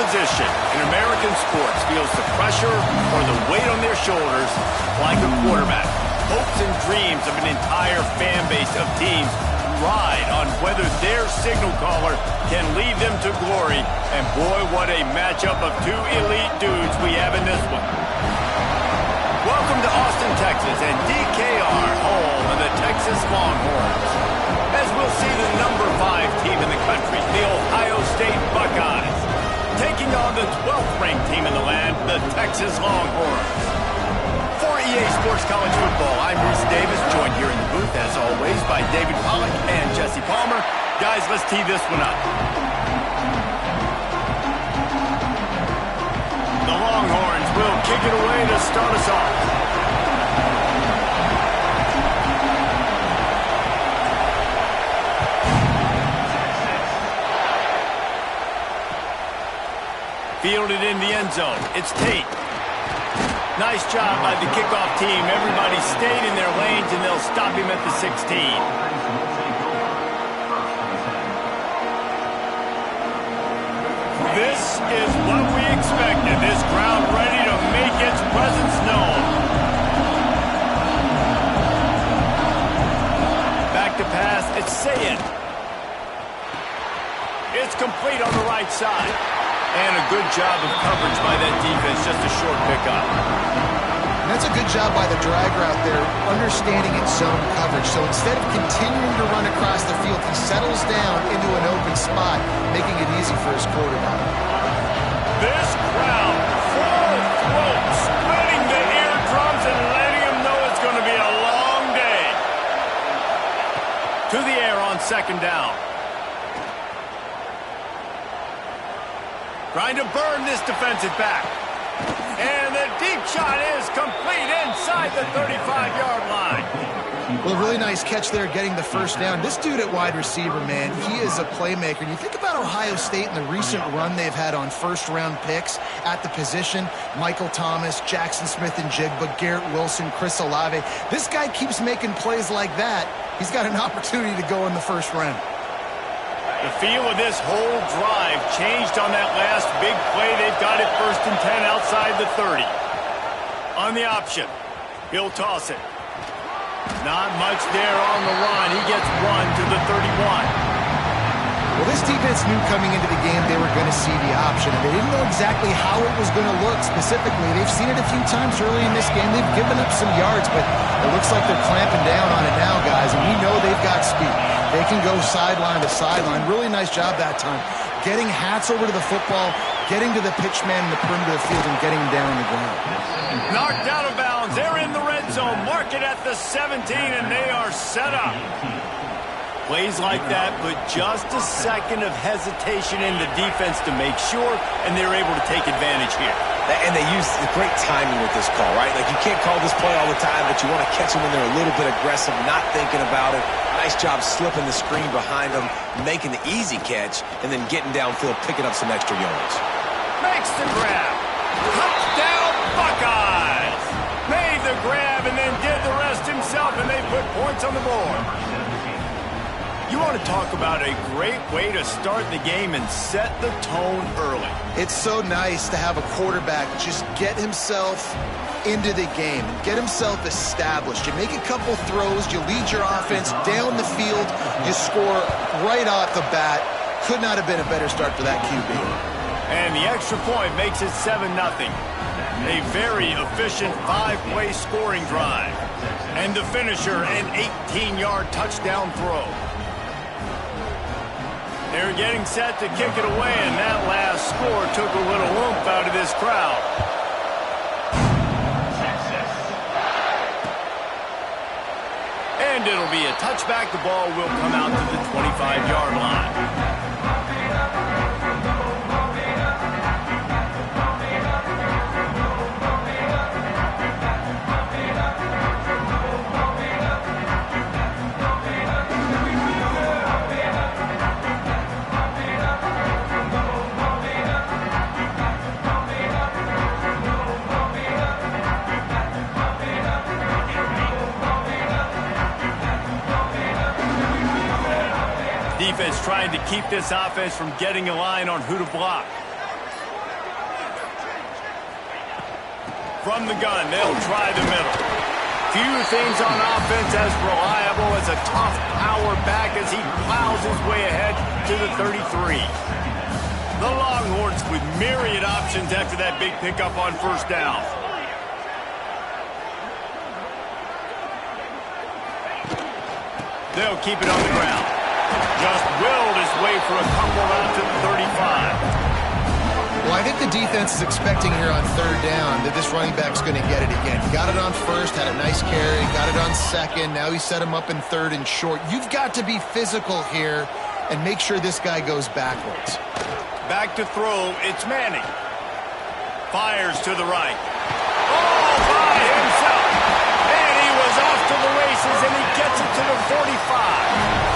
position in American sports feels the pressure or the weight on their shoulders like a quarterback. Hopes and dreams of an entire fan base of teams ride on whether their signal caller can lead them to glory. And boy, what a matchup of two elite dudes we have in this one. Welcome to Austin, Texas, and DKR, home of the Texas Longhorns. As we'll see the number 5 team in the country, the Ohio State Buckeyes, taking on the 12th ranked team in the land, the Texas Longhorns. For EA Sports College Football, I'm Reese Davis, joined here in the booth, as always, by David Pollack and Jesse Palmer. Guys, let's tee this one up. The Longhorns will kick it away to start us off. Fielded in the end zone. It's Tate. Nice job by the kickoff team. Everybody stayed in their lanes, and they'll stop him at the 16. This is what we expected. This crowd ready to make its presence known. Back to pass. It's Sayed. It's complete on the right side. And a good job of coverage by that defense, just a short pickup. And that's a good job by the drag route there, understanding its zone coverage. So instead of continuing to run across the field, he settles down into an open spot, making it easy for his quarterback. This crowd, full throat, splitting the eardrums and letting them know it's going to be a long day. To the air on second down. Trying to burn this defensive back. And the deep shot is complete inside the 35-yard line. Well, a really nice catch there getting the first down. This dude at wide receiver, man, he is a playmaker. And you think about Ohio State and the recent run they've had on first-round picks at the position. Michael Thomas, Jackson Smith-Njigba, Garrett Wilson, Chris Olave. This guy keeps making plays like that. He's got an opportunity to go in the first round. The feel of this whole drive changed on that last big play. They've got it 1st and 10 outside the 30. On the option, he'll toss it. Not much there on the run. He gets one to the 31. Well, this defense knew coming into the game they were going to see the option. They didn't know exactly how it was going to look specifically. They've seen it a few times early in this game. They've given up some yards, but it looks like they're clamping down on it now, guys, and we know they've got speed. They can go sideline to sideline. Really nice job that time. Getting hats over to the football, getting to the pitch man in the perimeter of the field, and getting him down on the ground. Knocked out of bounds. They're in the red zone. Mark it at the 17, and they are set up. Plays like that put just a second of hesitation in the defense to make sure, and they're able to take advantage here. And they use the great timing with this call, right? Like, you can't call this play all the time, but you want to catch them when they're a little bit aggressive, not thinking about it. Nice job slipping the screen behind them, making the easy catch, and then getting downfield, picking up some extra yards. Makes the grab. Touchdown, Buckeyes! Made the grab and then did the rest himself, and they put points on the board. You want to talk about a great way to start the game and set the tone early. It's so nice to have a quarterback just get himself into the game and get himself established. You make a couple throws, you lead your offense down the field, you score right off the bat. Could not have been a better start for that QB. And the extra point makes it 7-0. A very efficient 5-play scoring drive. And the finisher, an 18-yard touchdown throw. They're getting set to kick it away, and that last score took a little oomph out of this crowd. And it'll be a touchback. The ball will come out to the 25-yard line. Defense trying to keep this offense from getting a line on who to block. From the gun, they'll try the middle. Few things on offense as reliable as a tough power back as he plows his way ahead to the 33. The Longhorns with myriad options after that big pickup on first down. They'll keep it on the ground. Just willed his way for a couple out to the 35. Well, I think the defense is expecting here on third down that this running back's going to get it again. He got it on first, had a nice carry, got it on second. Now he set him up in third and short. You've got to be physical here and make sure this guy goes backwards. Back to throw, it's Manning. Fires to the right. All by himself. And he was off to the races, and he gets it to the 45.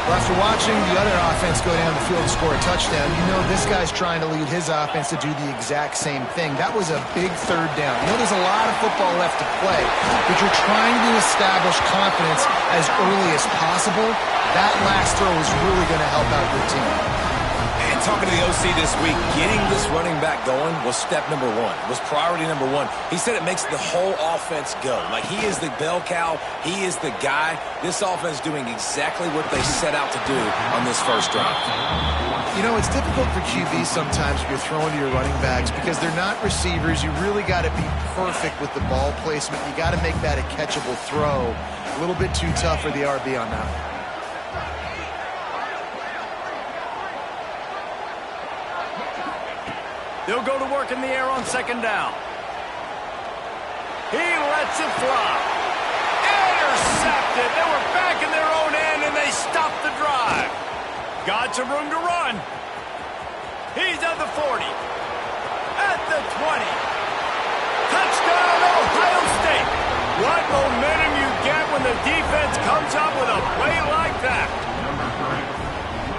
Well, after watching the other offense go down the field and score a touchdown, you know this guy's trying to lead his offense to do the exact same thing. That was a big third down. You know there's a lot of football left to play, but you're trying to establish confidence as early as possible. That last throw is really going to help out your team. And talking to the OC this week, getting this running back going was step number one, was priority number one. He said it makes the whole offense go. Like, he is the bell cow. He is the guy. This offense doing exactly what they set out to do on this first drive. You know, it's difficult for QB sometimes when you're throwing to your running backs because they're not receivers. You really got to be perfect with the ball placement. You got to make that a catchable throw. A little bit too tough for the RB on that one. They'll go to work in the air on second down. He lets it fly. Intercepted. They were back in their own end, and they stopped the drive. Got some room to run. He's at the 40. At the 20. Touchdown, Ohio State. What momentum you get when the defense comes up with a play like that.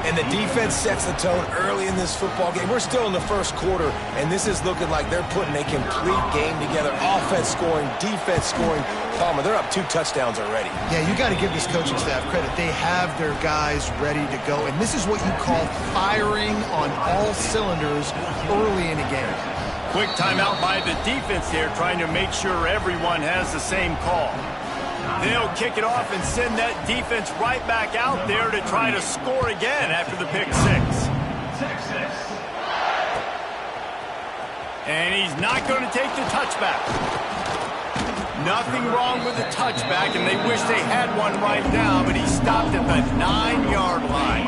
And the defense sets the tone early in this football game. We're still in the first quarter, and this is looking like they're putting a complete game together. Offense scoring, defense scoring. Palmer, they're up 2 touchdowns already. Yeah, you got to give this coaching staff credit. They have their guys ready to go, and this is what you call firing on all cylinders early in a game. Quick timeout by the defense here, trying to make sure everyone has the same call. They'll kick it off and send that defense right back out there to try to score again after the pick 6. And he's not going to take the touchback. Nothing wrong with the touchback, and they wish they had one right now, but he stopped at the 9-yard line.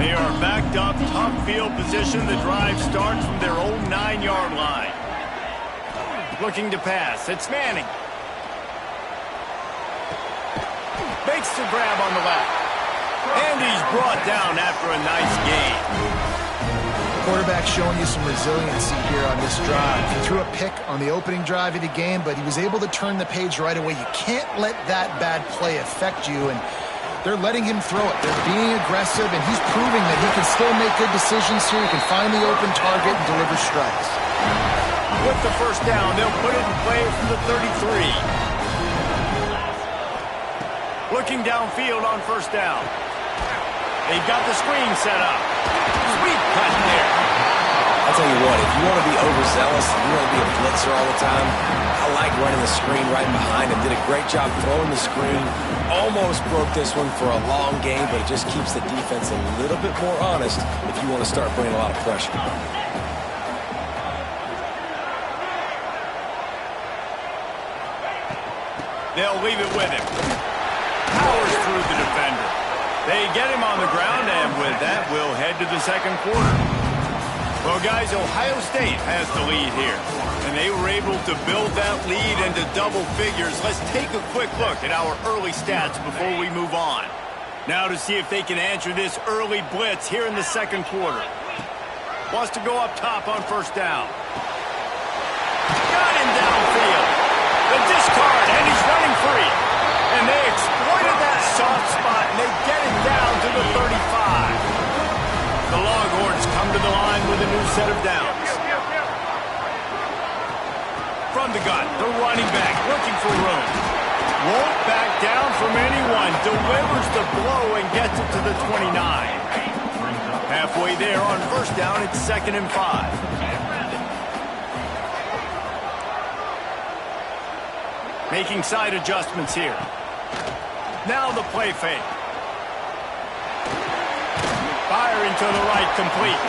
They are backed up, tough field position. The drive starts from their own 9-yard line. Looking to pass. It's Manning. Makes the grab on the left. And he's brought down after a nice gain. Quarterback showing you some resiliency here on this drive. He threw a pick on the opening drive of the game, but he was able to turn the page right away. You can't let that bad play affect you, and they're letting him throw it. They're being aggressive, and he's proving that he can still make good decisions here. He can find the open target and deliver strikes. With the first down, they'll put it in play from the 33. Looking downfield on first down. They've got the screen set up. Sweet cut there. I'll tell you what, if you want to be overzealous, if you want to be a blitzer all the time, I like running the screen right behind him. Did a great job throwing the screen. Almost broke this one for a long game, but it just keeps the defense a little bit more honest if you want to start putting a lot of pressure. They'll leave it with him. Powers through the defender. They get him on the ground, and with that, we'll head to the second quarter. Well, guys, Ohio State has the lead here, and they were able to build that lead into double figures. Let's take a quick look at our early stats before we move on. Now to see if they can answer this early blitz here in the second quarter. Wants to go up top on first down. Got him downfield. The discard, and he's running free. And they exploited that soft spot, and they get it down to the 35. The Longhorns come to the line with a new set of downs. From the gun, the running back looking for room. Won't back down from anyone. Delivers the blow and gets it to the 29. Halfway there on first down, it's 2nd and 5. Making side adjustments here. Now the play fake. Firing to the right, complete.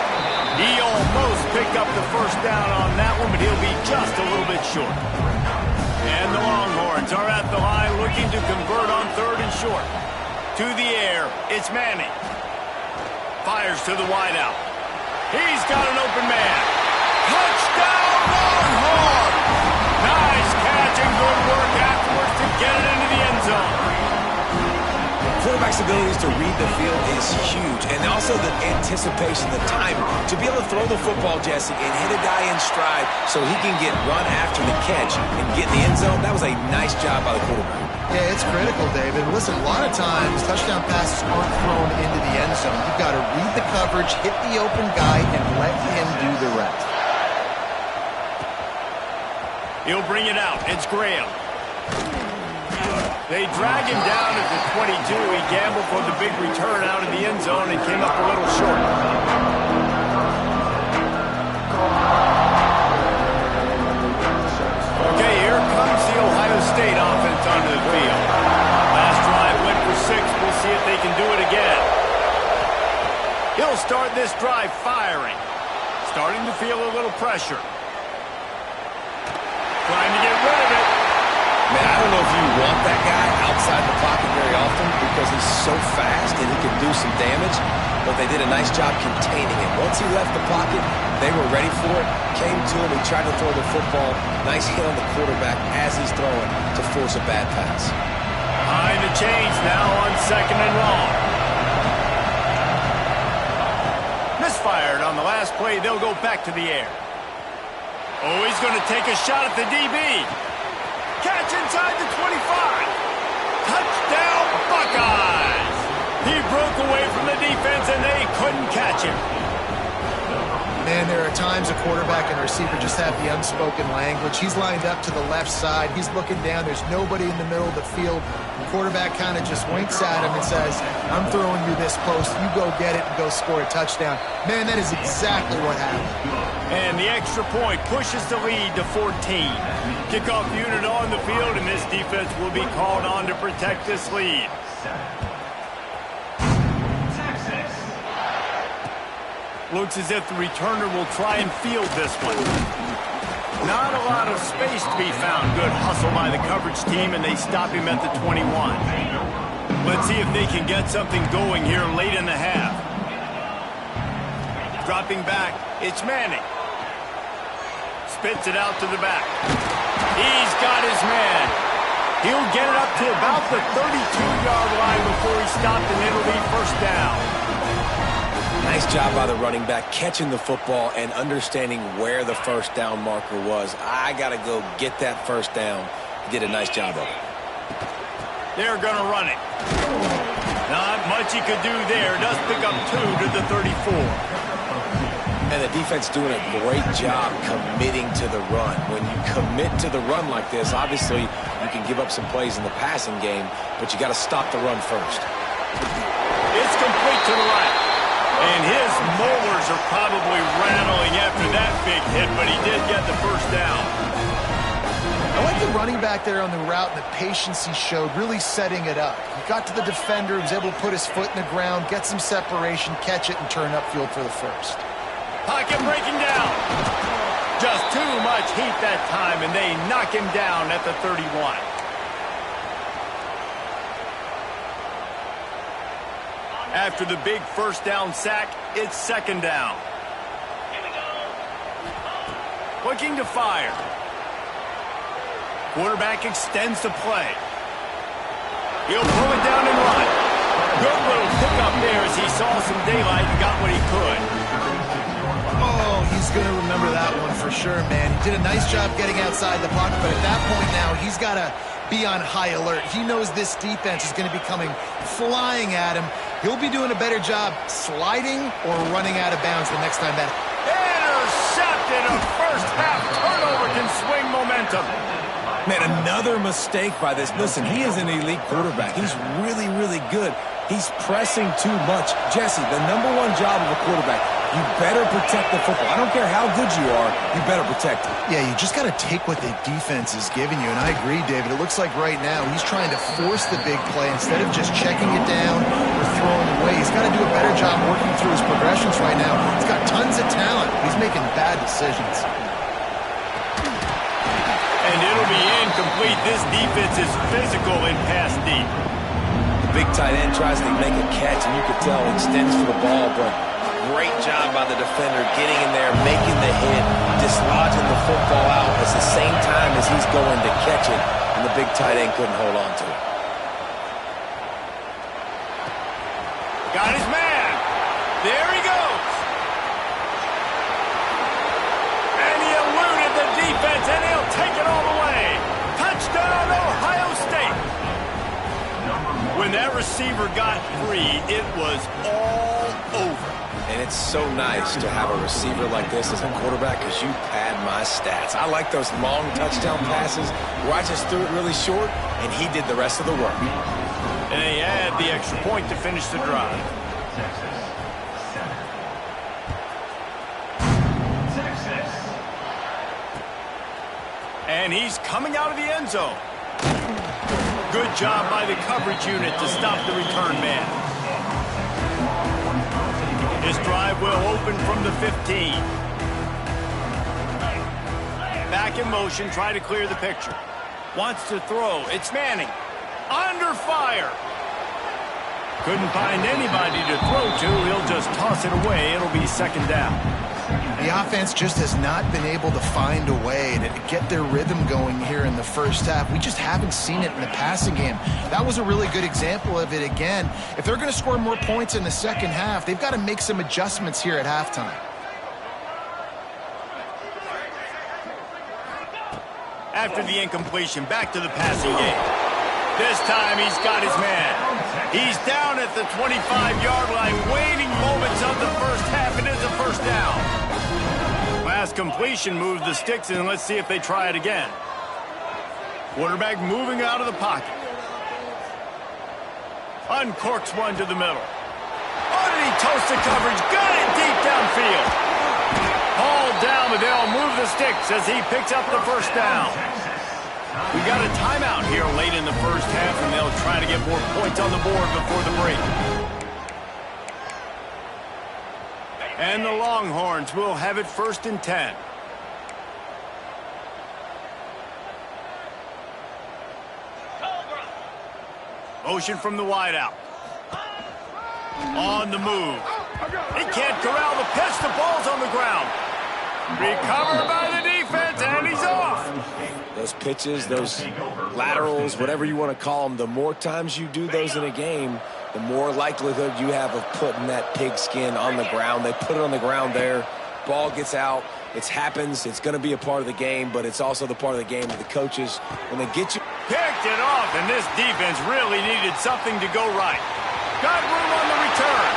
He almost picked up the first down on that one, but he'll be just a little bit short. And the Longhorns are at the line looking to convert on 3rd and short. To the air, it's Manning. Fires to the wideout. He's got an open man. Touchdown, Longhorn! Nice catch and good work afterwards to get it into the end zone. Quarterback's abilities to read the field is huge, and also the anticipation, the timing. To be able to throw the football, Jesse, and hit a guy in stride so he can get run after the catch and get in the end zone, that was a nice job by the quarterback. Yeah, it's critical, David. Listen, a lot of times touchdown passes aren't thrown into the end zone. You've got to read the coverage, hit the open guy, and let him do the rest. He'll bring it out. It's Graham. They drag him down at the 22. He gambled for the big return out of the end zone and came up a little short. Okay, here comes the Ohio State offense onto the field. Last drive went for 6. We'll see if they can do it again. He'll start this drive firing. Starting to feel a little pressure. Trying to get rid of it. Man, I don't know if you want that guy outside the pocket very often because he's so fast and he can do some damage, but they did a nice job containing him. Once he left the pocket, they were ready for it, came to him, he tried to throw the football. Nice hit on the quarterback as he's throwing to force a bad pass. Behind the chains now on 2nd and long. Misfired on the last play. They'll go back to the air. Oh, he's going to take a shot at the DB. Catch inside the 25. Touchdown, Buckeyes. He broke away from the defense, and they couldn't catch him. Man, there are times a quarterback and a receiver just have the unspoken language. He's lined up to the left side. He's looking down. There's nobody in the middle of the field. The quarterback kind of just winks at him and says, I'm throwing you this post. You go get it and go score a touchdown. Man, that is exactly what happened. And the extra point pushes the lead to 14. Kickoff unit on the field, and this defense will be called on to protect this lead. Looks as if the returner will try and field this one. Not a lot of space to be found. Good hustle by the coverage team, and they stop him at the 21. Let's see if they can get something going here late in the half. Dropping back, it's Manning. Spits it out to the back. He's got his man. He'll get it up to about the 32-yard line before he stopped, and it'll be first down. Nice job by the running back, catching the football and understanding where the first down marker was. I got to go get that first down. He did a nice job of it. They're going to run it. Not much he could do there. Does pick up 2 to the 34. And the defense doing a great job committing to the run. When you commit to the run like this, obviously you can give up some plays in the passing game, but you got to stop the run first. It's complete to the right. And his molars are probably rattling after that big hit, but he did get the first down. I like the running back there on the route and the patience he showed, really setting it up. He got to the defender, was able to put his foot in the ground, get some separation, catch it, and turn upfield for the first. Pocket breaking down. Just too much heat that time, and they knock him down at the 31. After the big first down sack, it's 2nd down. Looking to fire. Quarterback extends the play. He'll pull it down and run. Good little pickup there as he saw some daylight and got what he could. Oh, he's going to remember that one for sure, man. He did a nice job getting outside the pocket, but at that point now, he's got to be on high alert. He knows this defense is going to be coming flying at him. He'll be doing a better job sliding or running out of bounds the next time that. Intercepted. A first half turnover can swing momentum. Man, another mistake by this. Listen, he is an elite quarterback. He's really, really good. He's pressing too much. Jesse, the #1 job of a quarterback You better protect the football. I don't care how good you are, you better protect it. Yeah, you just got to take what the defense is giving you, and I agree, David. It looks like right now he's trying to force the big play instead of just checking it down or throwing away. He's got to do a better job working through his progressions right now. He's got tons of talent. He's making bad decisions. And it'll be incomplete. This defense is physical and pass deep. Big tight end tries to make a catch, and you can tell he extends for the ball, but great job by the defender getting in there, making the hit, dislodging the football out at the same time as he's going to catch it, and the big tight end couldn't hold on to it. Got his man. There he goes. And he eluded the defense, and he'll take it all the way. Touchdown, Ohio State. When that receiver got free, it was all over. And it's so nice to have a receiver like this as a quarterback because you pad my stats. I like those long touchdown passes where I just threw it really short, and he did the rest of the work. And they add the extra point to finish the drive. And he's coming out of the end zone. Good job by the coverage unit to stop the return man. His drive will open from the 15. Back in motion, try to clear the picture. Wants to throw. It's Manning. Under fire. Couldn't find anybody to throw to. He'll just toss it away. It'll be second down. The offense just has not been able to find a way to get their rhythm going here in the first half. We just haven't seen it in the passing game. That was a really good example of it again. If they're going to score more points in the second half, they've got to make some adjustments here at halftime. After the incompletion, back to the passing game. This time he's got his man. He's down at the 25-yard line, waiting moments of the first half. It is a first down. Last completion moves the sticks in. Let's see if they try it again. Quarterback moving out of the pocket. Uncorks one to the middle. Oh, did he toast the coverage? Got it deep downfield. Hauled down, but they'll move the sticks as he picks up the first down. We got a timeout here late in the first half, and they'll try to get more points on the board before the break. And the Longhorns will have it 1st and 10. Motion from the wideout. On the move. He can't corral the pitch. The ball's on the ground. Recovered by the defense, and he's off. Those pitches, those laterals, whatever you want to call them, the more times you do those in a game, the more likelihood you have of putting that pigskin on the ground. They put it on the ground there. Ball gets out. It happens. It's going to be a part of the game, but it's also the part of the game that the coaches, when they get you. Picked it off, and this defense really needed something to go right. Got room on the return.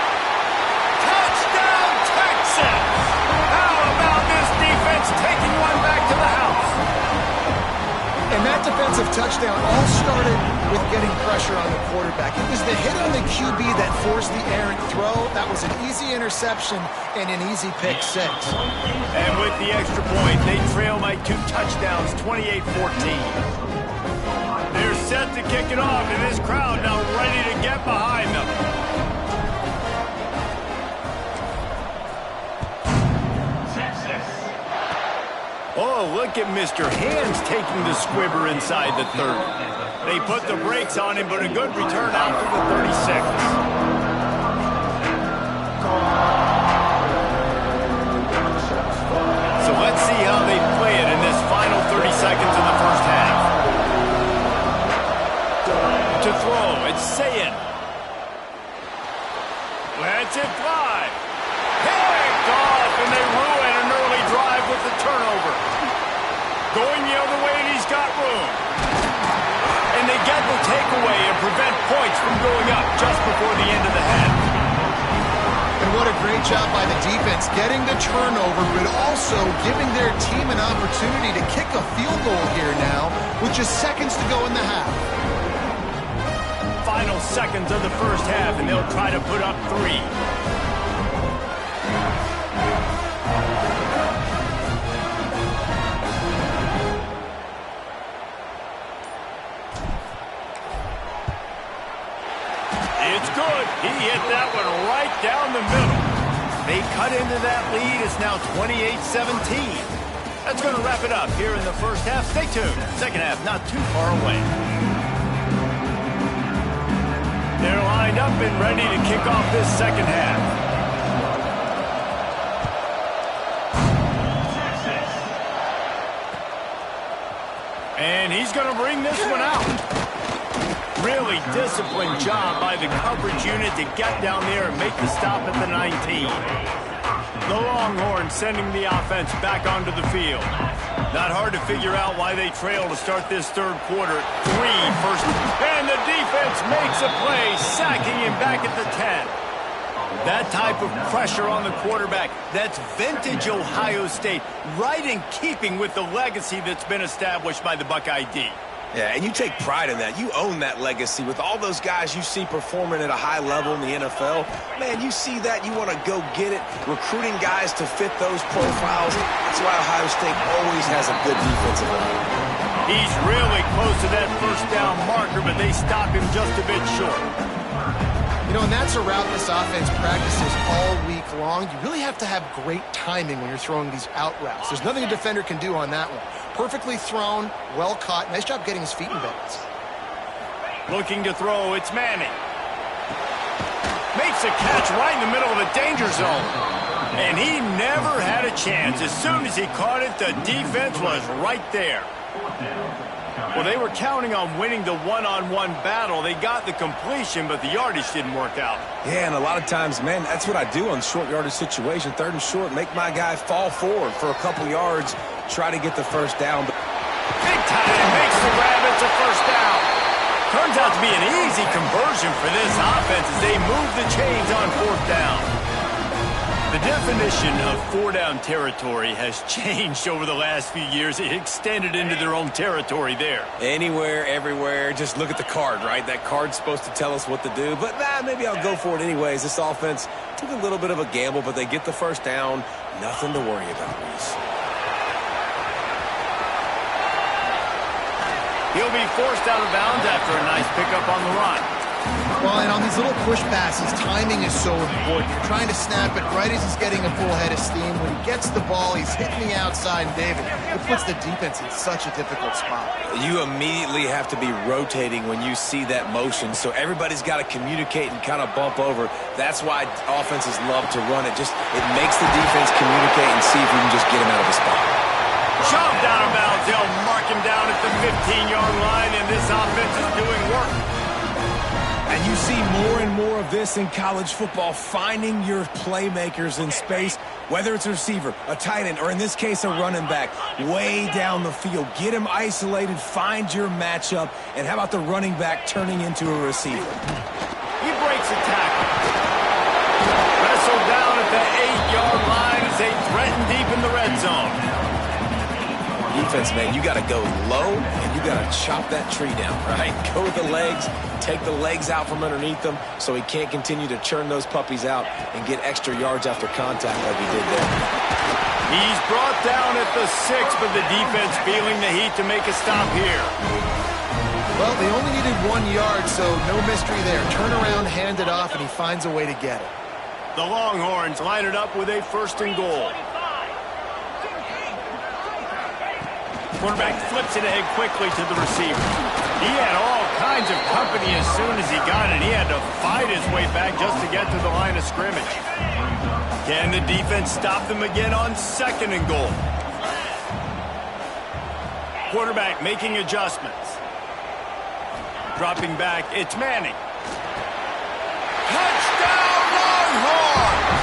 Touchdown, Texans! How about this defense taking one back to the house? And that defensive touchdown all started with getting pressure on the quarterback. It was the hit on the QB that forced the errant throw. That was an easy interception and an easy pick six. And with the extra point, they trail by 2 touchdowns, 28-14. They're set to kick it off, and this crowd now ready to get behind them. Oh, look at Mr. Hands taking the squibber inside the 30. They put the brakes on him, but a good return out to the 36. So let's see how they play it in this final 30 seconds of the first half. To throw, it's Sayin. Lets it fly. Picked off, and they ruin an early drive with the turnover. Going the other way, and he's got room. And they get the takeaway and prevent points from going up just before the end of the half. And what a great job by the defense getting the turnover, but also giving their team an opportunity to kick a field goal here now with just seconds to go in the half. Final seconds of the first half, and they'll try to put up 3. They cut into that lead. It's now 28-17. That's going to wrap it up here in the first half. Stay tuned. Second half not too far away. They're lined up and ready to kick off this second half. And he's going to bring this one out. Really disciplined job by the coverage unit to get down there and make the stop at the 19. The Longhorns sending the offense back onto the field. Not hard to figure out why they trail to start this third quarter. 3 first. And the defense makes a play, sacking him back at the 10. That type of pressure on the quarterback, that's vintage Ohio State, right in keeping with the legacy that's been established by the Buckeye D. Yeah, and you take pride in that. You own that legacy with all those guys you see performing at a high level in the NFL. Man, you see that, you want to go get it. Recruiting guys to fit those profiles. That's why Ohio State always has a good defensive line. He's really close to that first down marker, but they stop him just a bit short. You know, and that's a route this offense practices all week long. You really have to have great timing when you're throwing these out routes. There's nothing a defender can do on that one. Perfectly thrown, well caught. Nice job getting his feet in bounds. Looking to throw, it's Manning. Makes a catch right in the middle of the danger zone. And he never had a chance. As soon as he caught it, the defense was right there. Well, they were counting on winning the one-on-one battle. They got the completion, but the yardage didn't work out. Yeah, and a lot of times, man, that's what I do on short yardage situation. Third and short, make my guy fall forward for a couple yards, try to get the first down. Big tight end makes the Rabbits a first down. Turns out to be an easy conversion for this offense as they move the chains on fourth down. The definition of four-down territory has changed over the last few years. It extended into their own territory there. Anywhere, everywhere, just look at the card, right? That card's supposed to tell us what to do, but maybe I'll go for it anyways. This offense took a little bit of a gamble, but they get the first down. Nothing to worry about, Reese. He'll be forced out of bounds after a nice pickup on the run. Well, and on these little push passes, timing is so important. You're trying to snap it right as he's getting a full head of steam. When he gets the ball, he's hitting the outside, and David, it puts the defense in such a difficult spot. You immediately have to be rotating when you see that motion, so everybody's got to communicate and kind of bump over. That's why offenses love to run it. It makes the defense communicate and see if you can just get him out of the spot. Shoved out of bounds. They'll mark him down at the 15-yard line, and this offense is doing work. And you see more and more of this in college football, finding your playmakers in space, whether it's a receiver, a tight end, or in this case, a running back, way down the field. Get him isolated, find your matchup, and how about the running back turning into a receiver? He breaks a tackle. Wrestled down at the 8-yard line as they threaten deep in the red zone. Defense, man, you got to go low, and you got to chop that tree down, right? Go with the legs, take the legs out from underneath them so he can't continue to churn those puppies out and get extra yards after contact like he did there. He's brought down at the 6, but the defense feeling the heat to make a stop here. Well, they only needed 1 yard, so no mystery there. Turn around, hand it off, and he finds a way to get it. The Longhorns line it up with a 1st and goal. Quarterback flips it ahead quickly to the receiver. He had all kinds of company as soon as he got it. He had to fight his way back just to get to the line of scrimmage. Can the defense stop them again on 2nd and goal? Quarterback making adjustments. Dropping back, it's Manning. Touchdown, Longhorns!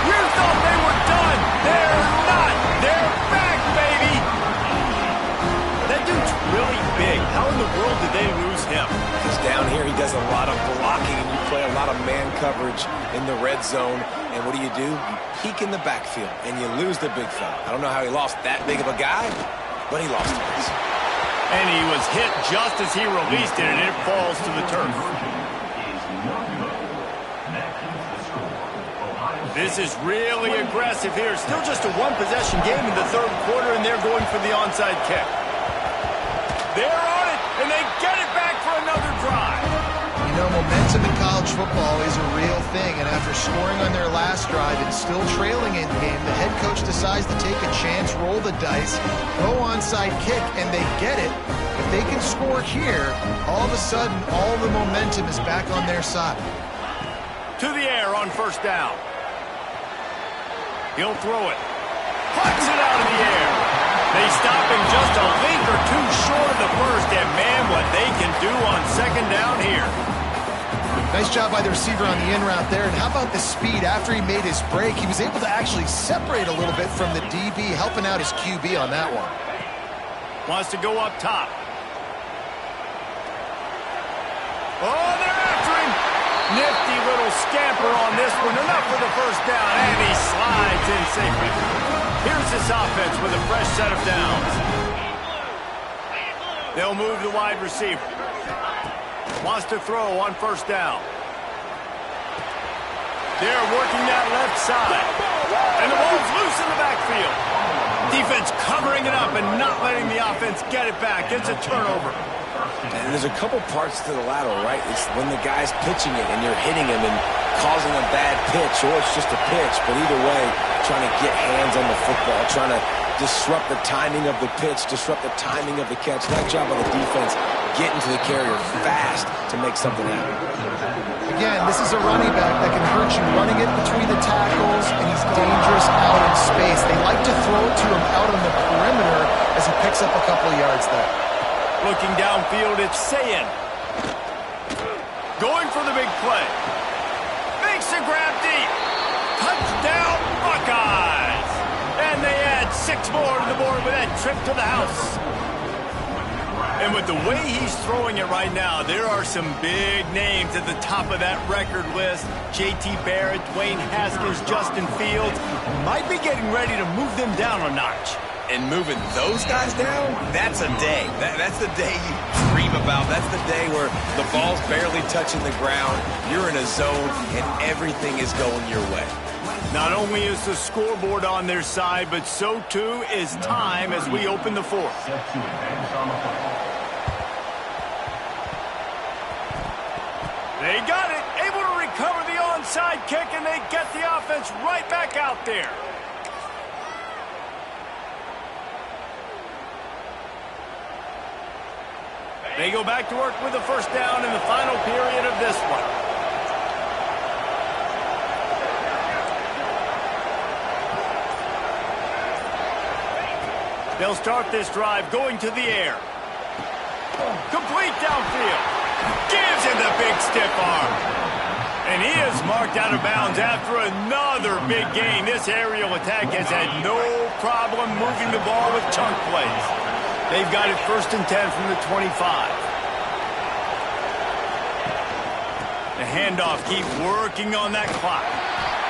You thought they were done. They're not. They're back, baby. That dude's really big. How in the world did they lose him? Because down here he does a lot of blocking, and you play a lot of man coverage in the red zone. And what do? You peek in the backfield, and you lose the big fella. I don't know how he lost that big of a guy, but he lost it. And he was hit just as he released it, and it falls to the turf. This is really aggressive here. Still just a one-possession game in the 3rd quarter, and they're going for the onside kick. They're on it, and they get it back for another drive. You know, momentum in college college football is a real thing, and after scoring on their last drive and still trailing in game, the head coach decides to take a chance, roll the dice, go onside kick, and they get it. If they can score here, all of a sudden, all the momentum is back on their side. To the air on first down. He'll throw it. Plucks it out of the air. They stop him just a link or two short of the first, and man, what they can do on second down here. Nice job by the receiver on the in route there. And how about the speed after he made his break? He was able to actually separate a little bit from the DB, helping out his QB on that one. Wants to go up top. Oh, they're after him. Nifty little scamper on this one. Enough for the first down, and he slides in safely. Here's this offense with a fresh set of downs. They'll move the wide receiver. Wants to throw on first down. They're working that left side. And the ball's loose in the backfield. Defense covering it up and not letting the offense get it back. It's a turnover. And there's a couple parts to the lateral, right? It's when the guy's pitching it and you're hitting him and causing a bad pitch, or it's just a pitch. But either way, trying to get hands on the football, trying to disrupt the timing of the pitch, disrupt the timing of the catch. Nice job on the defense getting to the carrier fast to make something happen. Again, this is a running back that can hurt you running it between the tackles, and he's dangerous out in space. They like to throw it to him out on the perimeter as he picks up a couple of yards there. Looking downfield, it's Sayin. Going for the big play. Makes the grab deep. Touchdown, Buckeyes! And they add 6 more to the board with that trip to the house. And with the way he's throwing it right now, there are some big names at the top of that record list. J.T. Barrett, Dwayne Haskins, Justin Fields. Might be getting ready to move them down a notch. And moving those guys down, that's a day. That's the day you dream about. That's the day where the ball's barely touching the ground, you're in a zone, and everything is going your way. Not only is the scoreboard on their side, but so too is time as we open the fourth. They got it, able to recover the onside kick, and they get the offense right back out there. They go back to work with the first down in the final period of this one. They'll start this drive going to the air. Complete downfield. Gives him the big stiff arm. And he is marked out of bounds after another big gain. This aerial attack has had no problem moving the ball with chunk plays. They've got it 1st and 10 from the 25. The handoff keeps working on that clock.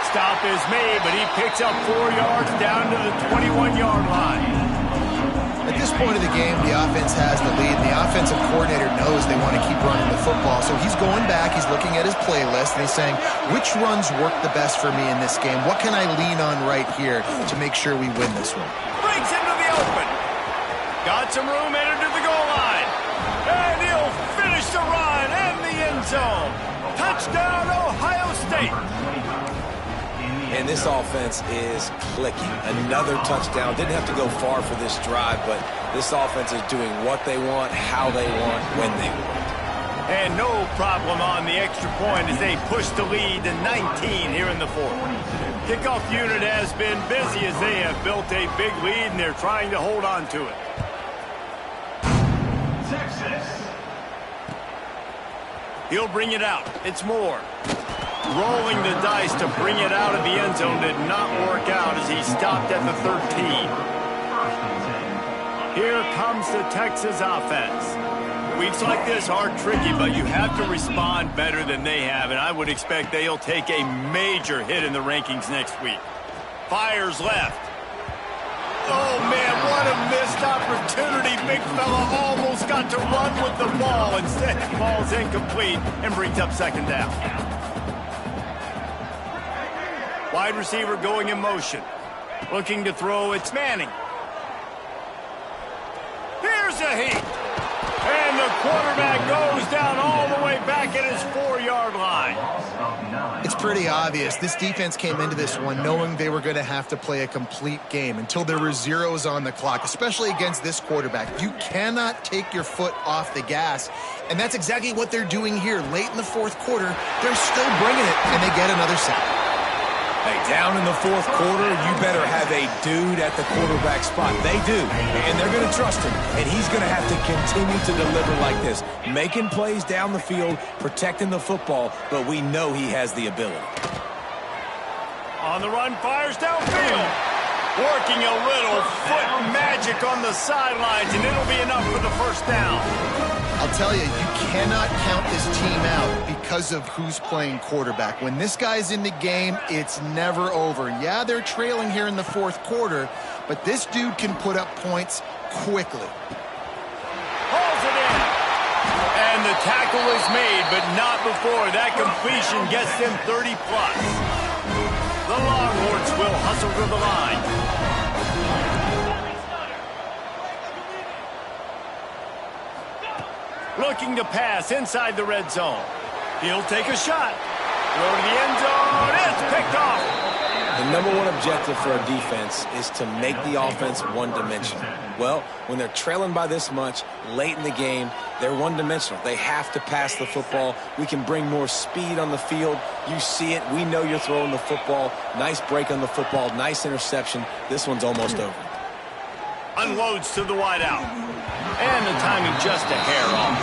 Stop is made, but he picks up 4 yards down to the 21-yard line. At this point of the game, the offense has the lead. The offensive coordinator knows they want to keep running the football. So he's going back, he's looking at his playlist, and he's saying, which runs work the best for me in this game? What can I lean on right here to make sure we win this one? Breaks into the open. Got some room, entered to the goal line. And he'll finish the run in the end zone. Touchdown, Ohio State. And this offense is clicking. Another touchdown. Didn't have to go far for this drive, but this offense is doing what they want, how they want, when they want. And no problem on the extra point as they push the lead to 19 here in the fourth. Kickoff unit has been busy as they have built a big lead, and they're trying to hold on to it. He'll bring it out. It's Moore. Rolling the dice to bring it out of the end zone did not work out as he stopped at the 13. Here comes the Texas offense. Weeks like this are tricky, but you have to respond better than they have, and I would expect they'll take a major hit in the rankings next week. Fires left. Oh, man, what a missed opportunity. Big fella almost got to run with the ball. Instead, the ball's incomplete and brings up second down. Wide receiver going in motion. Looking to throw, it's Manning. Here's a heat. And And the quarterback goes down all the way back at his 4-yard line. It's pretty obvious. This defense came into this one knowing they were going to have to play a complete game until there were zeros on the clock, especially against this quarterback. You cannot take your foot off the gas, and that's exactly what they're doing here. Late in the fourth quarter, they're still bringing it, and they get another sack. Hey, down in the fourth quarter, you better have a dude at the quarterback spot. They do, and they're going to trust him, and he's going to have to continue to deliver like this, making plays down the field, protecting the football, but we know he has the ability. On the run, fires downfield. Working a little foot magic on the sidelines, and it'll be enough for the first down. I'll tell you, you cannot count this team out because of who's playing quarterback. When this guy's in the game, it's never over. Yeah, they're trailing here in the fourth quarter, but this dude can put up points quickly. Hauls it in. And the tackle is made, but not before that completion gets them 30-plus. The Longhorns will hustle to the line. Looking to pass inside the red zone. He'll take a shot. Throw to the end zone. It's picked off. The number one objective for a defense is to make the offense one-dimensional. Well, when they're trailing by this much, late in the game, they're one-dimensional. They have to pass the football. We can bring more speed on the field. You see it. We know you're throwing the football. Nice break on the football. Nice interception. This one's almost over. Unloads to the wideout. And the timing just a hair off.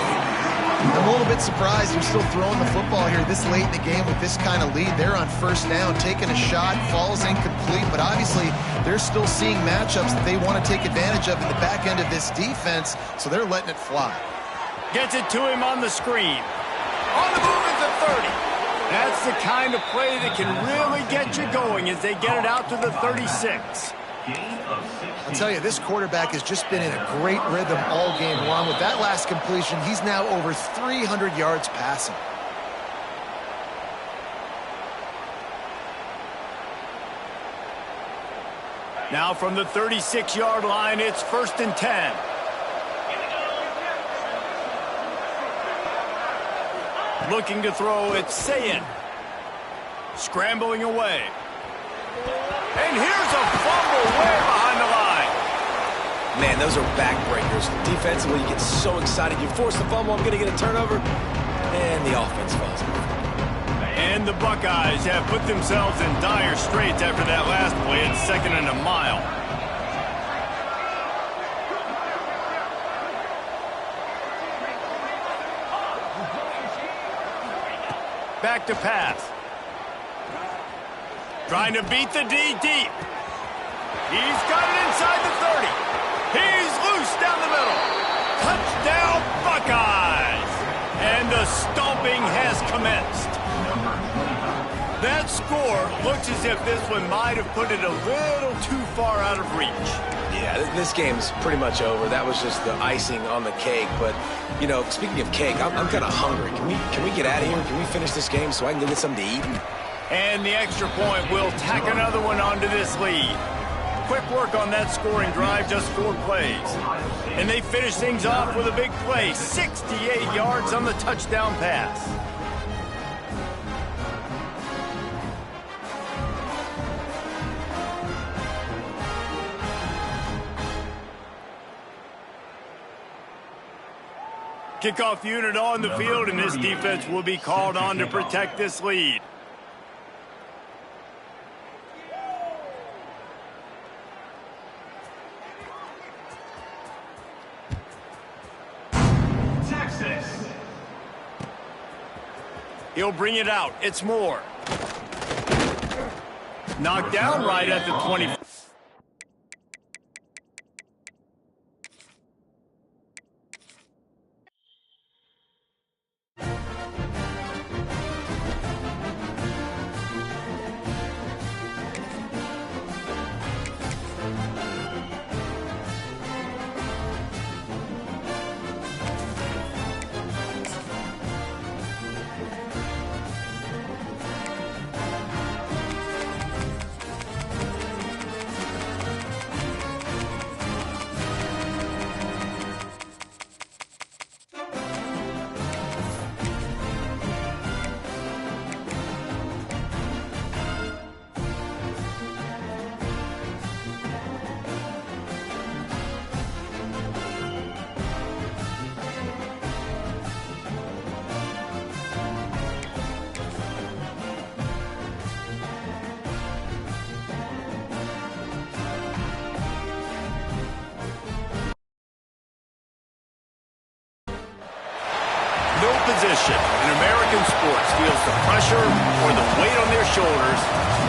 I'm a little bit surprised you're still throwing the football here this late in the game with this kind of lead. They're on first down, taking a shot, falls incomplete, but obviously they're still seeing matchups that they want to take advantage of in the back end of this defense, so they're letting it fly. Gets it to him on the screen. On the move at the 30. That's the kind of play that can really get you going as they get it out to the 36. I'll tell you, this quarterback has just been in a great rhythm all game long. With that last completion, he's now over 300 yards passing. Now from the 36-yard line, it's 1st and 10. Looking to throw, it's Sayin. Scrambling away. And here's a fumble way behind the line. Man, those are backbreakers. Defensively, you get so excited. You force the fumble, I'm going to get a turnover, and the offense falls over. And the Buckeyes have put themselves in dire straits after that last play at 2nd and a mile. Back to pass. Trying to beat the D deep. He's got it inside the 30. He's loose down the middle. Touchdown, Buckeyes. And the stomping has commenced. That score looks as if this one might have put it a little too far out of reach. Yeah, this game's pretty much over. That was just the icing on the cake. But, you know, speaking of cake, I'm kind of hungry. Can we get out of here? Can we finish this game so I can go get something to eat? And the extra point will tack another one onto this lead. Quick work on that scoring drive, just 4 plays. And they finish things off with a big play, 68 yards on the touchdown pass. Kickoff unit on the field, and this defense will be called on to protect this lead. He'll bring it out. It's Moore. Knocked down right at the 20. position in American sports feels the pressure or the weight on their shoulders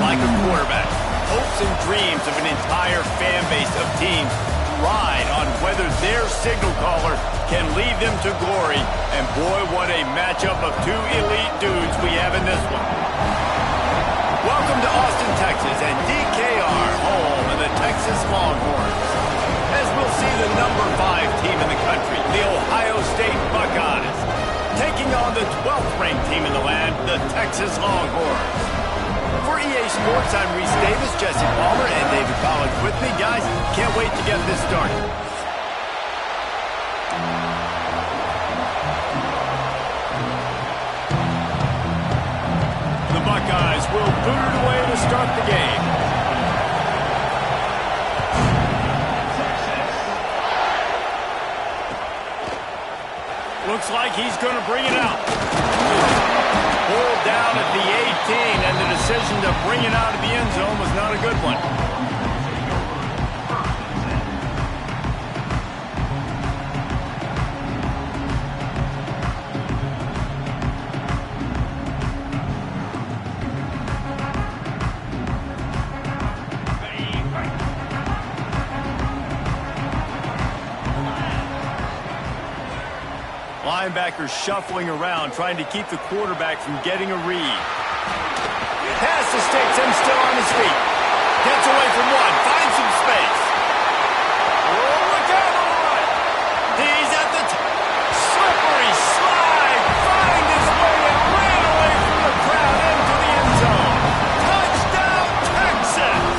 like a quarterback. Hopes and dreams of an entire fan base of teams ride on whether their signal caller can lead them to glory. And boy, what a matchup of two elite dudes we have in this one. Welcome to Austin, Texas, and DKR, home of the Texas Longhorns. As we'll see the number 5 team in the country, the Ohio State Buckeyes, taking on the 12th ranked team in the land, the Texas Longhorns. For EA Sports, I'm Reese Davis, Jesse Palmer, and David Collins with me. Guys, can't wait to get this started. The Buckeyes will boot it away to start the game. Looks like he's going to bring it out. Pulled down at the 18, and the decision to bring it out of the end zone was not a good one. Linebackers shuffling around, trying to keep the quarterback from getting a read. Pass to Sticks, and still on his feet. Gets away from one, finds some space. Oh, look out on the right. He's at the slippery slide. Find his way and ran away from the crowd into the end zone. Touchdown, Texas!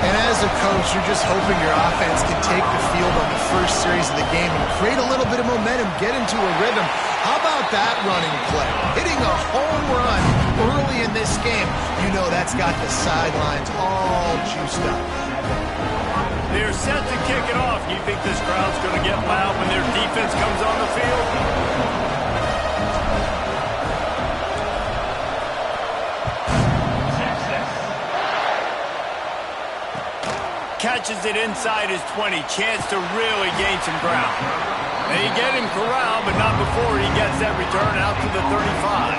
And as a coach, you're just hoping your offense can take the field on the first series of the game and create a little bit of momentum, get into a rhythm. How about that running play? Hitting a home run early in this game. You know that's got the sidelines all juiced up. They're set to kick it off. Do you think this crowd's going to get loud when their defense comes on the field? Catches it inside his 20. Chance to really gain some ground. They get him corralled, but not before he gets that return out to the 35.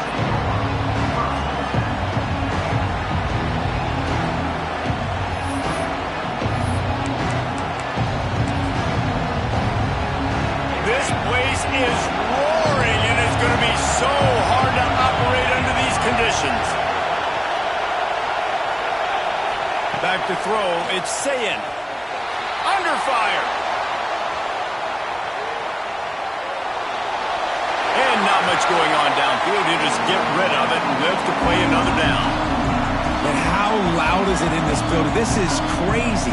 This place is roaring, and it's going to be so hard to operate under these conditions. Back to throw, it's Sayin. Under fire. And not much going on downfield. You just get rid of it and live to play another down. And how loud is it in this building? This is crazy.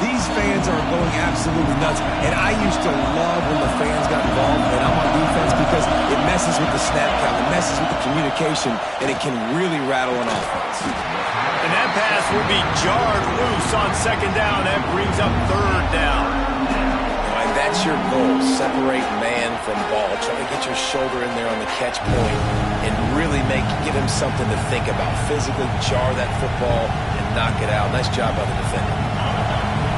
These fans are going absolutely nuts. And I used to love when the fans got involved and I'm on defense because it messes with the snap count, it messes with the communication, and it can really rattle an offense. And that pass will be jarred loose on second down. That brings up third down. And that's your goal. Separate man from ball. Try to get your shoulder in there on the catch point and really give him something to think about. Physically jar that football and knock it out. Nice job by the defender.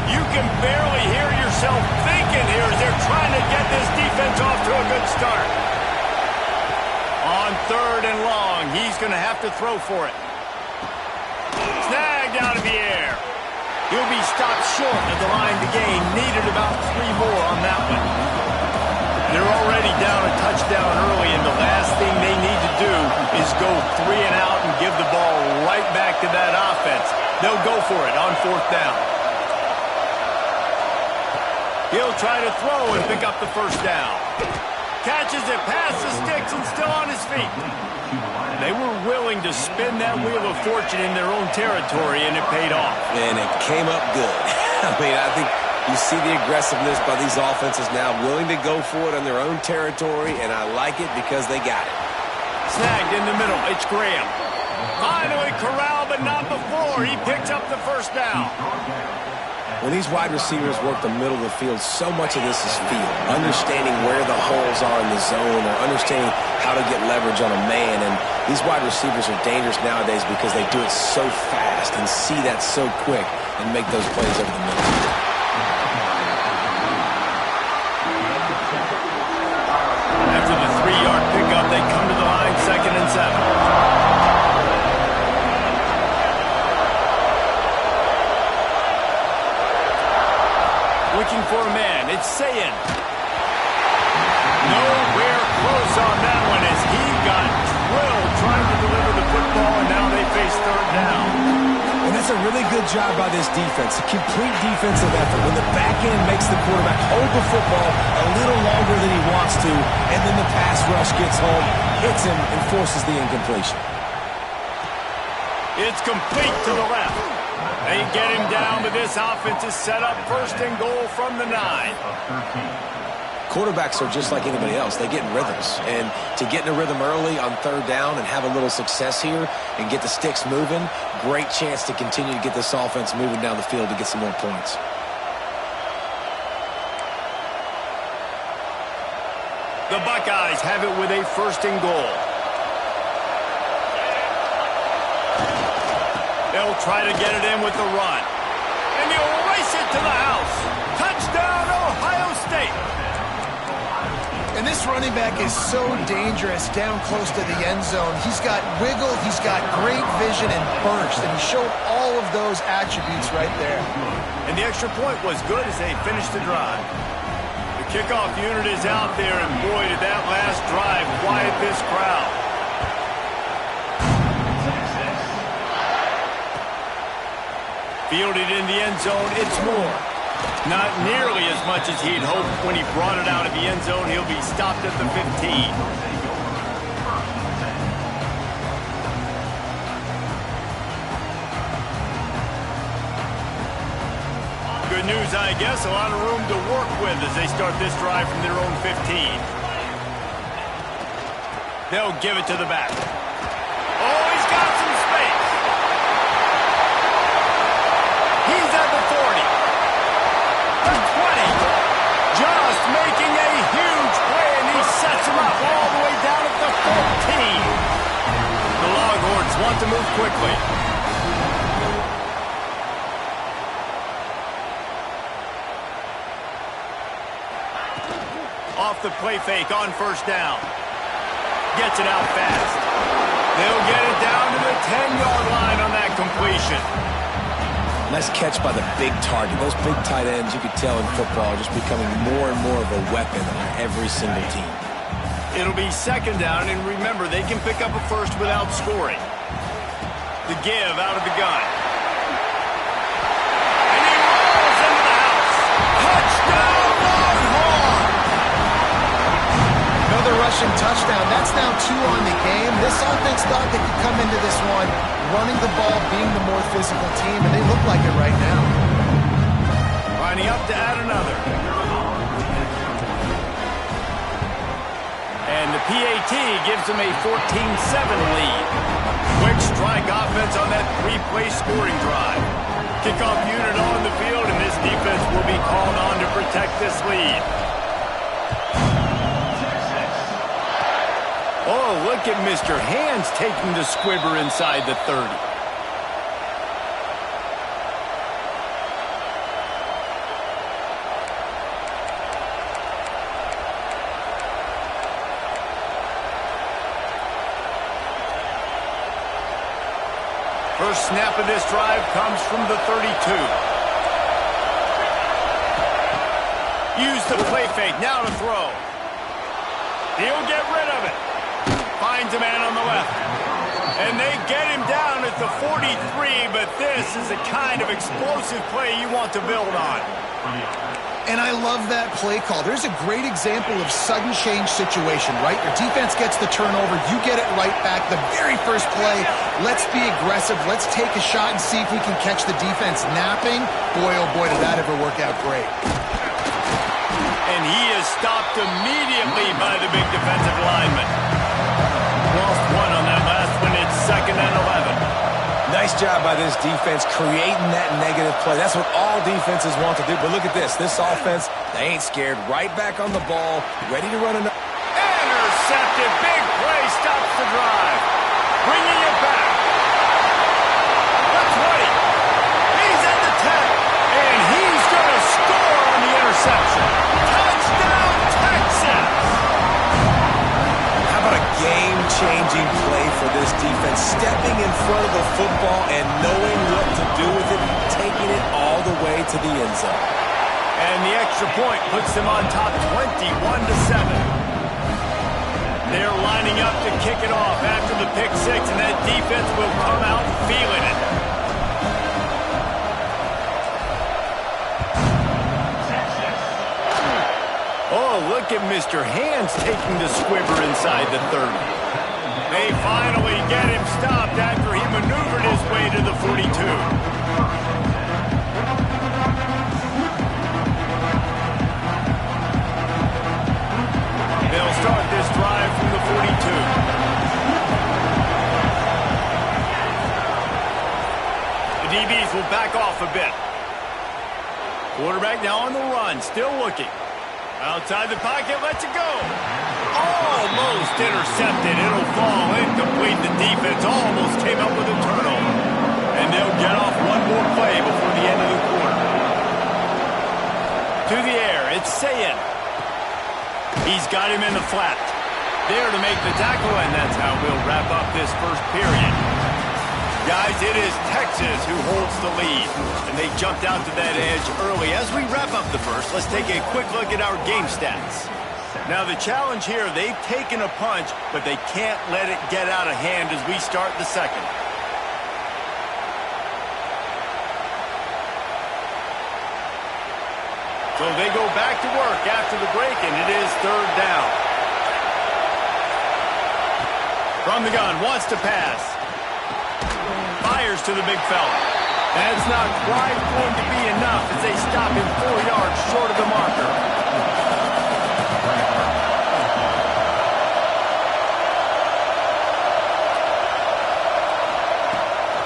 You can barely hear yourself thinking here as they're trying to get this defense off to a good start. On third and long, he's going to have to throw for it. Snagged out of the air. He'll be stopped short of the line to gain. Needed about 3 more on that one. They're already down a touchdown early, and the last thing they need to do is go 3 and out and give the ball right back to that offense. They'll go for it on fourth down. He'll try to throw and pick up the first down. Catches it, passes Sticks, and still on his feet. They were willing to spin that wheel of fortune in their own territory, and it paid off. And it came up good. I mean, I think you see the aggressiveness by these offenses now, willing to go for it on their own territory, and I like it because they got it. Snagged in the middle. It's Graham. Finally corralled, but not before. He picks up the first down. When these wide receivers work the middle of the field, so much of this is feel. Understanding where the holes are in the zone or understanding how to get leverage on a man. And these wide receivers are dangerous nowadays because they do it so fast and see that so quick and make those plays over the middle. After the looking for a man. It's Sayin. Nowhere close on that one as he got drilled trying to deliver the football, and now they face third down. And that's a really good job by this defense. A complete defensive effort. When the back end makes the quarterback hold the football a little longer than he wants to, and then the pass rush gets home, hits him, and forces the incompletion. It's complete to the left. They get him down, but this offense is set up first and goal from the 9. Quarterbacks are just like anybody else. They get in rhythms. And to get in a rhythm early on third down and have a little success here and get the sticks moving, great chance to continue to get this offense moving down the field to get some more points. The Buckeyes have it with a first and goal. They'll try to get it in with the run. And he'll race it to the house. Touchdown, Ohio State. And this running back is so dangerous down close to the end zone. He's got wiggle, he's got great vision and burst, and he showed all of those attributes right there. And the extra point was good as they finished the drive. The kickoff unit is out there, and boy, did that last drive quiet this crowd. Fielded in the end zone, it's Moore. Not nearly as much as he'd hoped when he brought it out of the end zone. He'll be stopped at the 15. Good news, I guess. A lot of room to work with as they start this drive from their own 15. They'll give it to the back. Oh, he's got some space. He's at the 40. The 20. Just making a huge play, and he sets him up all the way down at the 14. The Longhorns want to move quickly. Off the play fake on first down. Gets it out fast. They'll get it down to the 10-yard line on that completion. Nice catch by the big target. Those big tight ends, you could tell in football, are just becoming more and more of a weapon on every single team. It'll be second down, and remember, they can pick up a first without scoring. The give out of the gun. And he rolls into the house. Touchdown, Longhorn! Another rushing touchdown. That's now 2 on the game. This offense thought they could come into this one running the ball, being the more physical team, and they look like it right now. Lining up to add another. And the PAT gives them a 14-7 lead. Quick strike offense on that 3-play scoring drive. Kickoff unit on the field, and this defense will be called on to protect this lead. Oh, look at Mr. Hands taking the squibber inside the 30. First snap of this drive comes from the 32. Use the play fake, now to throw. He'll get rid of it. Finds a man on the left. And they get him down at the 43, but this is the kind of explosive play you want to build on. And I love that play call. There's a great example of sudden change situation, right? Your defense gets the turnover, you get it right back. The very first play, let's be aggressive. Let's take a shot and see if we can catch the defense napping. Boy, oh boy, did that ever work out great. And he is stopped immediately by the big defensive lineman. Lost one on that last one. It's second and 11. Nice job by this defense creating that negative play. That's what all defenses want to do. But look at this. This offense, they ain't scared. Right back on the ball, ready to run another. Intercepted. Big play stops the drive. Bringing it back. The 20. He's at the 10. And he's going to score on the interception. Touchdown, Texas. How about a game-changing play for this defense? Stepping in front of the football and knowing what to do with it, taking it all the way to the end zone. And the extra point puts them on top 21-7. They're lining up to kick it off after the pick six, and that defense will come out feeling it. Oh, look at Mr. Hands taking the squibber inside the 30. They finally get him stopped after he maneuvered his way to the 42. They'll start this drive from the 42. The DBs will back off a bit. Quarterback now on the run, still looking. Outside the pocket, lets it go. Almost intercepted. It'll fall incomplete. The defense almost came up with a turnover. And they'll get off one more play before the end of the quarter. To the air, it's Sayin. He's got him in the flat. There to make the tackle, and that's how we'll wrap up this first period. Guys, it is Texas who holds the lead, and they jumped out to that edge early. As we wrap up the first, let's take a quick look at our game stats. Now, the challenge here, they've taken a punch, but they can't let it get out of hand as we start the second. So they go back to work after the break, and it is third down. From the gun, wants to pass. Fires to the big fella. That's not quite going to be enough as they stop him 4 yards short of the marker.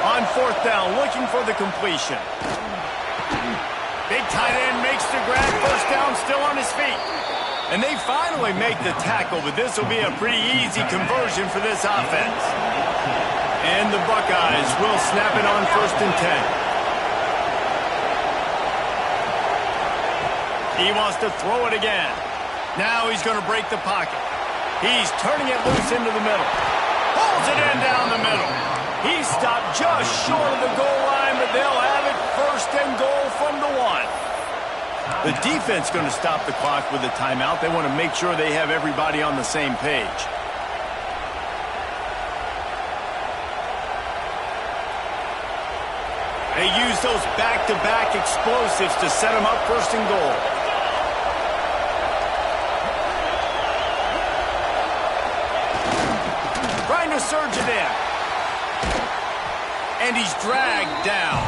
On fourth down, looking for the completion. Big tight end makes the grab, first down, still on his feet. And they finally make the tackle, but this will be a pretty easy conversion for this offense. And the Buckeyes will snap it on 1st and 10. He wants to throw it again. Now he's going to break the pocket. He's turning it loose into the middle. Pulls it in down the middle. He stopped just short of the goal line, but they'll have it 1st and goal from the 1. The defense going to stop the clock with a timeout. They want to make sure they have everybody on the same page. They use those back-to-back explosives to set them up 1st and goal. Trying to surge it in. And he's dragged down.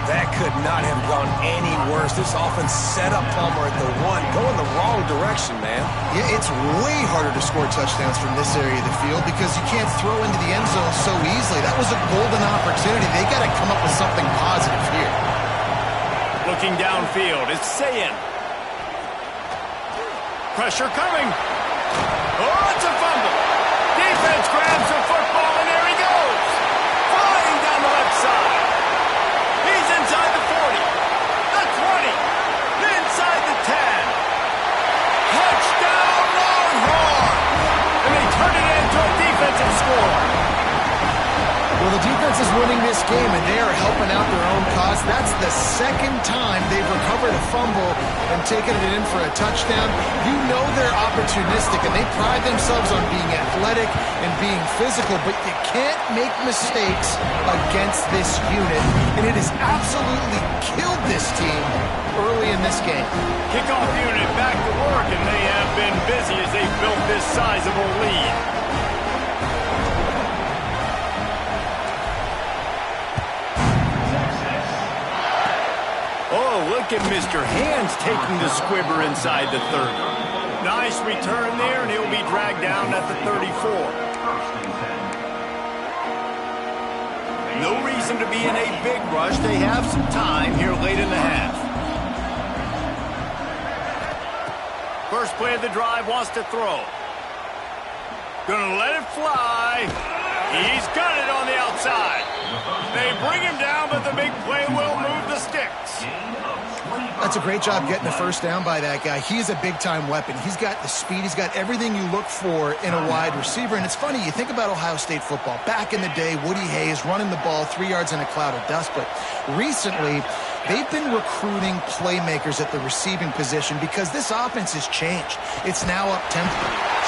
That could not have gone any worse. This offense set up Palmer at the 1, going the wrong direction, man. Yeah, it's way harder to score touchdowns from this area of the field because you can't throw into the end zone so easily. That was a golden opportunity. They got to come up with something positive here. Looking downfield, it's Sayin. Pressure coming. Oh, it's a fumble. Defense grabs the football, and there he goes. Flying down the left side. He's inside the 40, the 20, inside the 10. Touchdown, Longhorns! And they turn it into a defensive score. Well, the defense is winning this game, and they are helping out their own cause. That's the 2nd time they've recovered a fumble and taken it in for a touchdown. You know they're opportunistic, and they pride themselves on being athletic and being physical, but you can't make mistakes against this unit, and it has absolutely killed this team early in this game. Kickoff unit back to work, and they have been busy as they built this sizable lead. Oh, look at Mr. Hands taking the squibber inside the 30. Nice return there, and he'll be dragged down at the 34. No reason to be in a big rush. They have some time here late in the half. First play of the drive, wants to throw. Gonna let it fly. He's got it on the outside. They bring him down, but the big play will move the sticks. That's a great job getting the first down by that guy. He's a big-time weapon. He's got the speed. He's got everything you look for in a wide receiver. And it's funny, you think about Ohio State football. Back in the day, Woody Hayes running the ball 3 yards in a cloud of dust. But recently, they've been recruiting playmakers at the receiving position because this offense has changed. It's now up-tempo.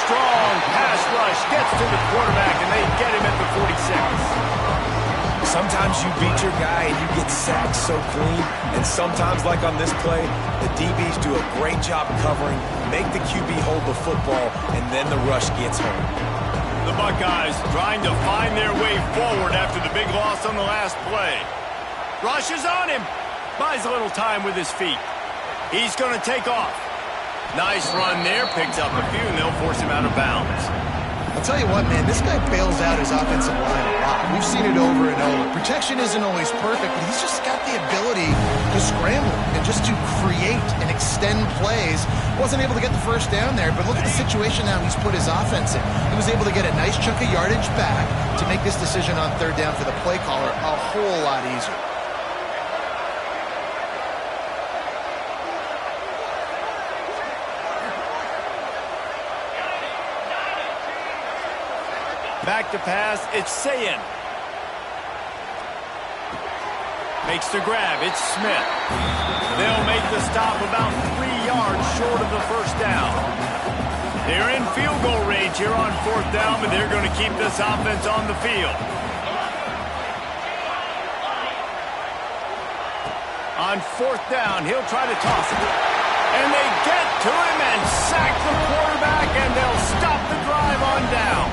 Strong pass rush gets to the quarterback, and they get him at the 46. Sometimes you beat your guy and you get sacked so clean, and sometimes, like on this play, the DBs do a great job covering, make the QB hold the football, and then the rush gets home. The Buckeyes trying to find their way forward after the big loss on the last play. Rush is on him. Buys a little time with his feet. He's going to take off. Nice run there. Picks up a few, and they'll force him out of bounds. I'll tell you what, man, this guy bails out his offensive line a lot. We've seen it over and over. Protection isn't always perfect, but he's just got the ability to scramble and just to create and extend plays. Wasn't able to get the first down there, but look at the situation now he's put his offense in. He was able to get a nice chunk of yardage back to make this decision on third down for the play caller a whole lot easier. Back to pass, it's Sayin. Makes the grab, it's Smith. They'll make the stop about 3 yards short of the first down. They're in field goal range here on fourth down, but they're going to keep this offense on the field. On fourth down, he'll try to toss it. And they get to him and sack the quarterback, and they'll stop the drive on down.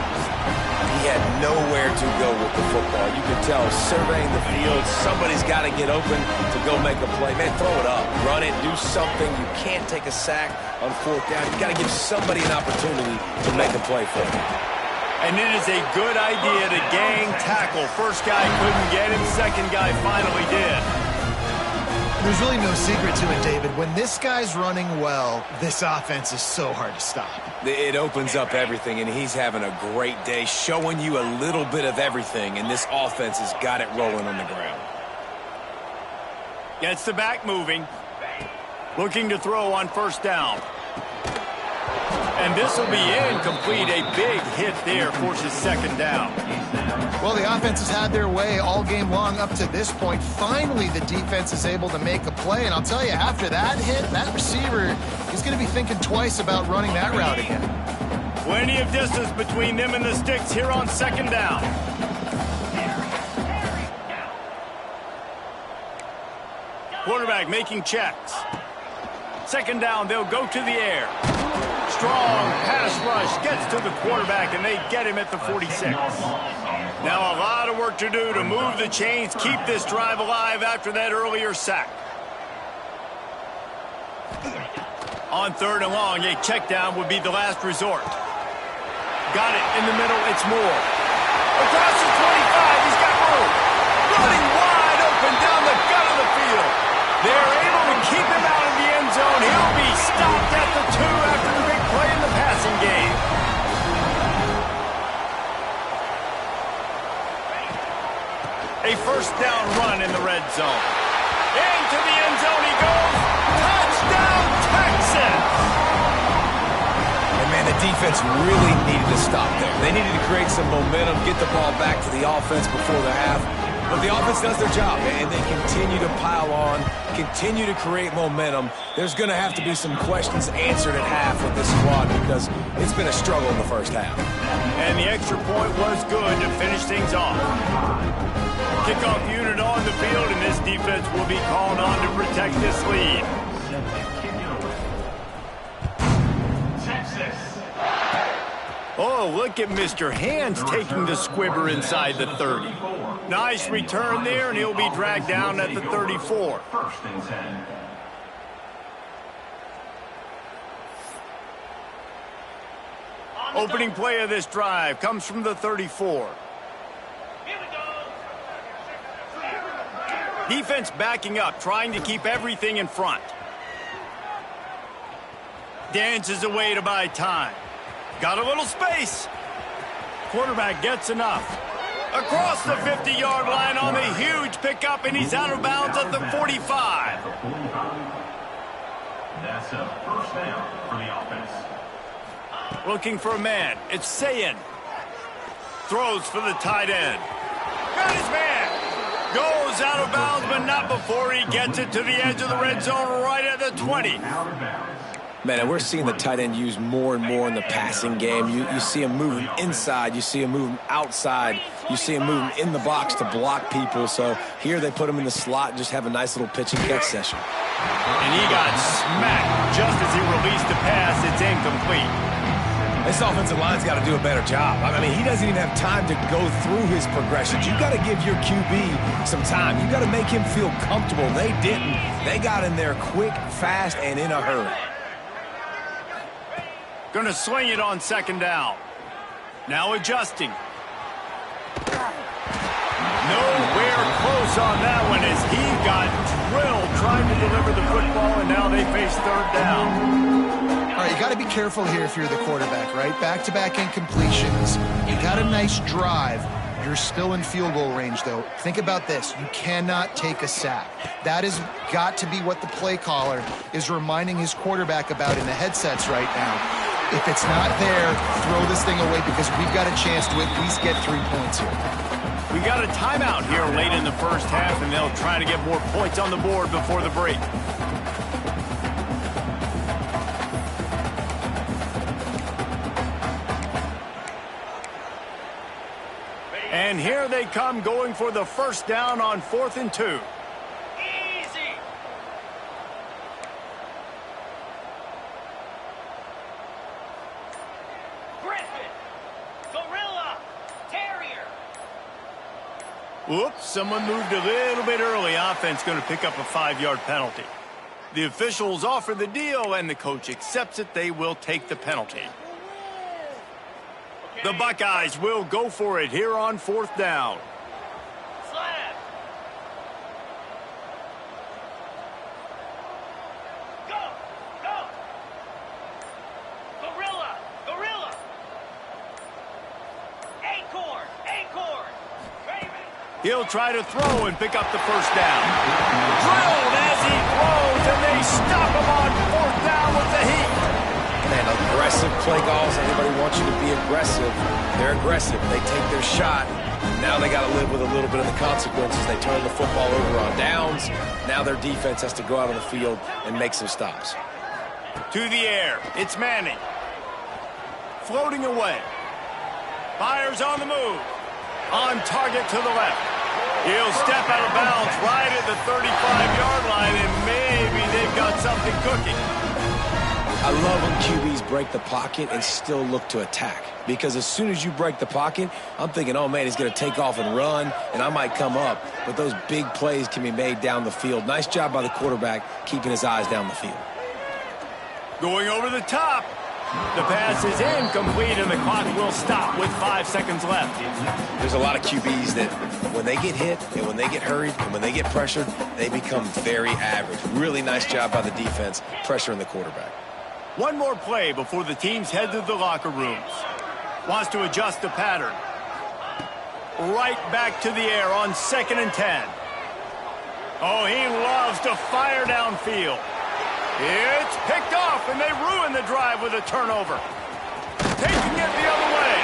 He had nowhere to go with the football. You can tell, surveying the field, somebody's got to get open to go make a play. Man, throw it up, run it, do something. You can't take a sack on fourth down. You got to give somebody an opportunity to make a play for him. And it is a good idea to gang tackle. First guy couldn't get him, second guy finally did. There's really no secret to it, David. When this guy's running well, this offense is so hard to stop. It opens up everything, and he's having a great day, showing you a little bit of everything, and this offense has got it rolling on the ground. Gets the back moving. Looking to throw on first down. And this will be incomplete. A big hit there forces second down. Well, the offense has had their way all game long up to this point. Finally, the defense is able to make a play. And I'll tell you, after that hit, that receiver is going to be thinking twice about running that route again. Plenty of distance between them and the sticks here on second down. Quarterback making checks. Second down, they'll go to the air. Strong pass rush gets to the quarterback, and they get him at the 46. Now a lot of work to do to move the chains, keep this drive alive after that earlier sack. On third and long, a check down would be the last resort. Got it in the middle, it's Moore. Across the 25, he's got room. Running wide open down the gut of the field. They're able to keep him out of the end zone. He'll be stopped at the 2 after the big play in the passing game. A first down run in the red zone. Into the end zone he goes. Touchdown, Texas! And man, the defense really needed to stop there. They needed to create some momentum, get the ball back to the offense before the half. But the offense does their job, and they continue to pile on, continue to create momentum. There's going to have to be some questions answered at half with this squad because it's been a struggle in the first half. And the extra point was good to finish things off. Kickoff unit on the field, and this defense will be called on to protect this lead. Oh, look at Mr. Hands taking the squibber inside the 30. Nice return there, and he'll be dragged down at the 34. Opening play of this drive comes from the 34. Defense backing up, trying to keep everything in front. Dances away to buy time. Got a little space. Quarterback gets enough. Across the 50-yard line on the huge pickup, and he's out of bounds at the 45. That's a first down for the offense. Looking for a man. It's Sayin. Throws for the tight end. Got his man. Goes out of bounds, but not before he gets it to the edge of the red zone right at the 20. Man, and we're seeing the tight end used more and more in the passing game. You see him moving inside. You see him moving outside. You see him moving in the box to block people. So here they put him in the slot and just have a nice little pitch and catch session. And he got smacked just as he released the pass. It's incomplete. This offensive line's got to do a better job. I mean, he doesn't even have time to go through his progressions. You got to give your QB some time. You got to make him feel comfortable. They didn't. They got in there quick, fast, and in a hurry. Going to swing it on second down. Now adjusting. Nowhere close on that one as he got drilled trying to deliver the football, and now they face third down. All right, you got to be careful here if you're the quarterback, right? Back-to-back incompletions. You got a nice drive. You're still in field goal range, though. Think about this. You cannot take a sack. That has got to be what the play caller is reminding his quarterback about in the headsets right now. If it's not there, throw this thing away because we've got a chance to at least get 3 points here. We got a timeout here late in the first half, and they'll try to get more points on the board before the break. And here they come going for the first down on 4th and 2. Easy. Griffin. Gorilla. Terrier. Whoops, someone moved a little bit early. Offense going to pick up a 5-yard penalty. The officials offer the deal, and the coach accepts it. They will take the penalty. The Buckeyes will go for it here on 4th down. Slab. Go. Go. Gorilla. Gorilla. Acorn. Acorn. Raven. He'll try to throw and pick up the first down. Drilled as he throws, and they stop him on 4th down with the heat. Man, aggressive play calls. Everybody wants you to be aggressive. They're aggressive. They take their shot. Now they got to live with a little bit of the consequences. They turn the football over on downs. Now their defense has to go out on the field and make some stops. To the air. It's Manning. Floating away. Fires on the move. On target to the left. He'll step out of bounds right at the 35-yard line, and maybe they've got something cooking. I love when QBs break the pocket and still look to attack. Because as soon as you break the pocket, I'm thinking, oh, man, he's going to take off and run, and I might come up. But those big plays can be made down the field. Nice job by the quarterback keeping his eyes down the field. Going over the top. The pass is incomplete, and the clock will stop with 5 seconds left. There's a lot of QBs that when they get hit and when they get hurried and when they get pressured, they become very average. Really nice job by the defense pressuring the quarterback. One more play before the teams head to the locker rooms. Wants to adjust the pattern. Right back to the air on 2nd and 10. Oh, he loves to fire downfield. It's picked off, and they ruin the drive with a turnover. Taking it the other way.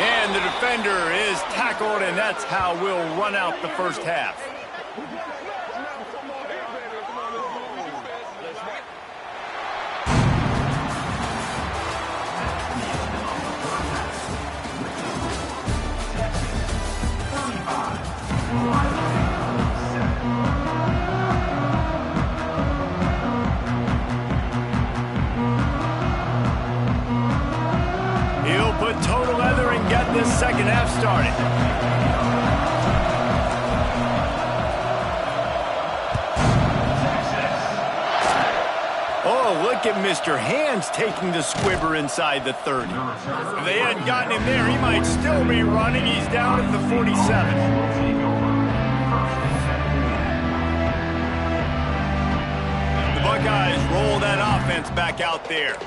And the defender is tackled, and that's how we'll run out the first half. He'll put total leather and get this second half started. Oh, look at Mr. Hands taking the squibber inside the 30. If they hadn't gotten him there, he might still be running. He's down at the 47. Buckeyes roll that offense back out there.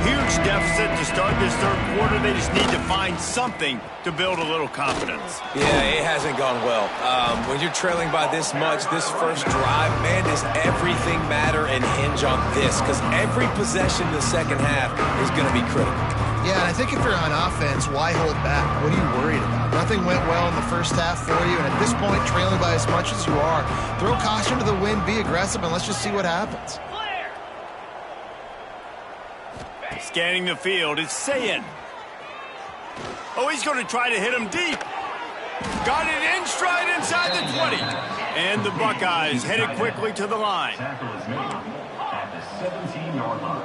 Huge deficit to start this third quarter. They just need to find something to build a little confidence. Yeah, it hasn't gone well. When you're trailing by this much, this first drive, man, does everything matter and hinge on this? Because every possession in the second half is going to be critical. Yeah, and I think if you're on offense, why hold back? What are you worried about? Nothing went well in the first half for you, and at this point, trailing by as much as you are, throw caution to the wind, be aggressive, and let's just see what happens. Scanning the field, it's Sayin. Oh, he's going to try to hit him deep. Got it in stride inside the 20. And the Buckeyes headed quickly to the line. Tackle is made at the 17-yard line.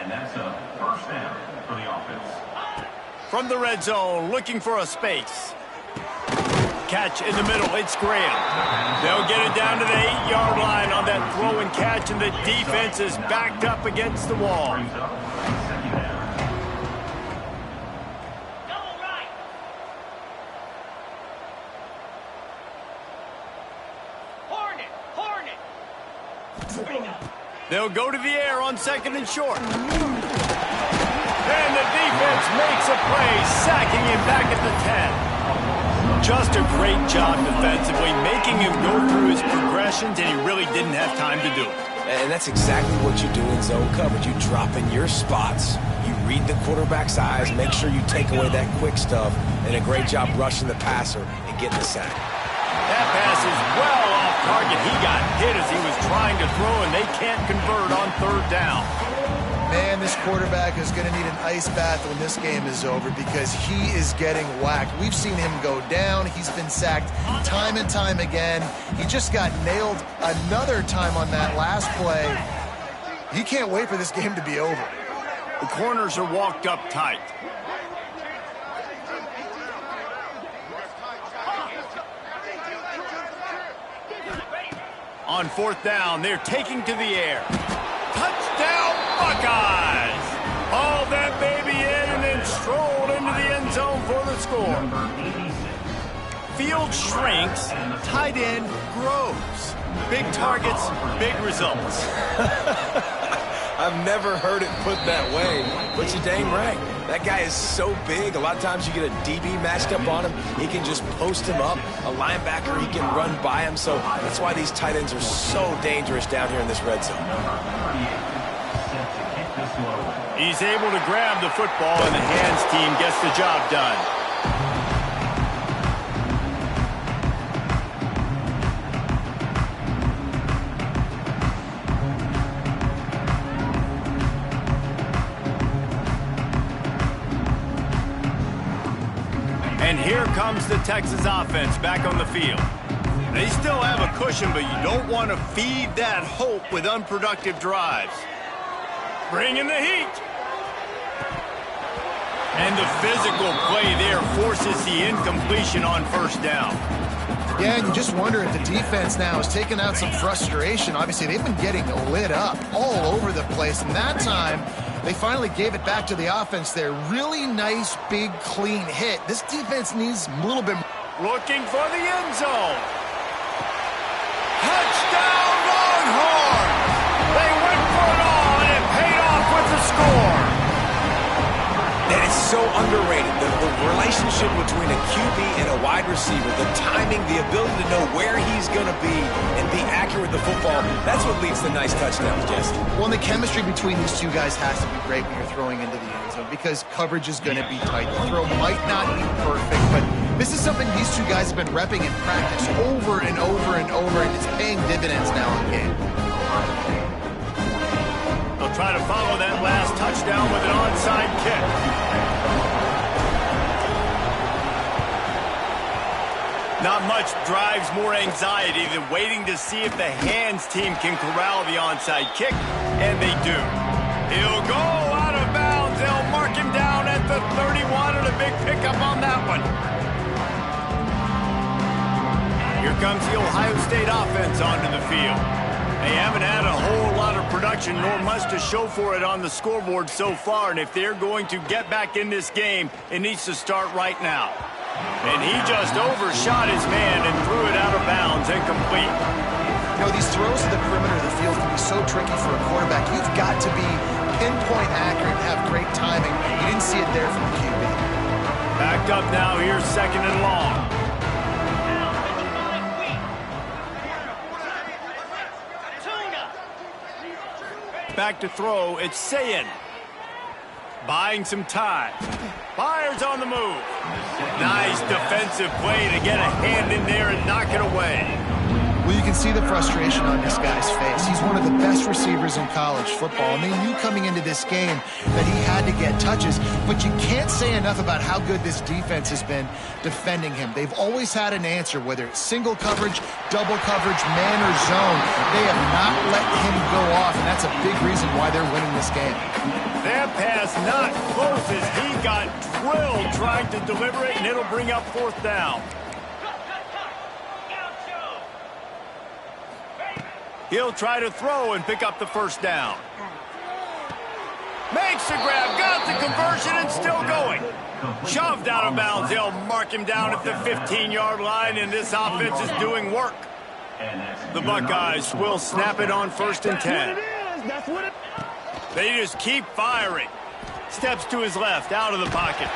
And that's a first down for the offense. From the red zone, looking for a space. Catch in the middle, it's Graham. They'll get it down to the 8-yard line on that throw and catch, and the defense is backed up against the wall. Brings up second down. Double right. Hornet. They'll go to the air on second and short. And the defense makes a play, sacking him back at the 10. Just a great job defensively, making him go through his progressions, and he really didn't have time to do it. And that's exactly what you do in zone coverage. You drop in your spots, you read the quarterback's eyes, make sure you take away that quick stuff, and a great job rushing the passer and getting the sack. That pass is well off target. He got hit as he was trying to throw, and they can't convert on third down. Man, this quarterback is going to need an ice bath when this game is over because he is getting whacked. We've seen him go down. He's been sacked time and time again. He just got nailed another time on that last play. He can't wait for this game to be over. The corners are walked up tight. On fourth down, they're taking to the air. Touchdown, Buckeyes! Haul that baby in and then strolled into the end zone for the score. Field shrinks, tight end grows. Big targets, big results. I've never heard it put that way, but you're dang right. That guy is so big, a lot of times you get a DB matched up on him, he can just post him up. A linebacker, he can run by him, so that's why these tight ends are so dangerous down here in this red zone. He's able to grab the football, and the hands team gets the job done. And here comes the Texas offense back on the field. They still have a cushion, but you don't want to feed that hope with unproductive drives. Bring in the heat. And the physical play there forces the incompletion on first down. Yeah, and you just wonder if the defense now is taking out some frustration. Obviously, they've been getting lit up all over the place, and that time they finally gave it back to the offense there. Really nice, big, clean hit. This defense needs a little bit more. Looking for the end zone. Touchdown, Longhorns! They went for it all, and it paid off with the score. And it's so underrated, the relationship between a QB and a wide receiver, the timing, the ability to know where he's going to be and be accurate with the football, that's what leads to nice touchdowns, Jesse. Well, and the chemistry between these two guys has to be great when you're throwing into the end zone because coverage is going to be tight. The throw might not be perfect, but this is something these two guys have been repping in practice over and over and over, and it's paying dividends now in game. They'll try to follow that last touchdown with an onside kick. Not much drives more anxiety than waiting to see if the hands team can corral the onside kick, and they do. He'll go out of bounds. They'll mark him down at the 31, and a big pickup on that one. Here comes the Ohio State offense onto the field. They haven't had a whole lot of production, nor much to show for it on the scoreboard so far, and if they're going to get back in this game, it needs to start right now. And he just overshot his man and threw it out of bounds, incomplete. You know, these throws to the perimeter of the field can be so tricky for a quarterback. You've got to be pinpoint accurate and have great timing. You didn't see it there from the QB. Backed up now, here's second and long. Back to throw, it's Sayin. Buying some time. Fires on the move. Nice defensive play to get a hand in there and knock it away. Well, you can see the frustration on this guy's face. He's one of the best receivers in college football, and they knew coming into this game that he had to get touches, but you can't say enough about how good this defense has been defending him. They've always had an answer, whether it's single coverage, double coverage, man or zone. They have not let him go off, and that's a big reason why they're winning this game. That pass not close as he got drilled trying to deliver it, and it'll bring up 4th down. He'll try to throw and pick up the 1st down. Makes the grab, got the conversion, and still going. Shoved out of bounds. They'll mark him down at the 15-yard line, and this offense is doing work. The Buckeyes will snap it on 1st and 10. They just keep firing. Steps to his left, out of the pocket.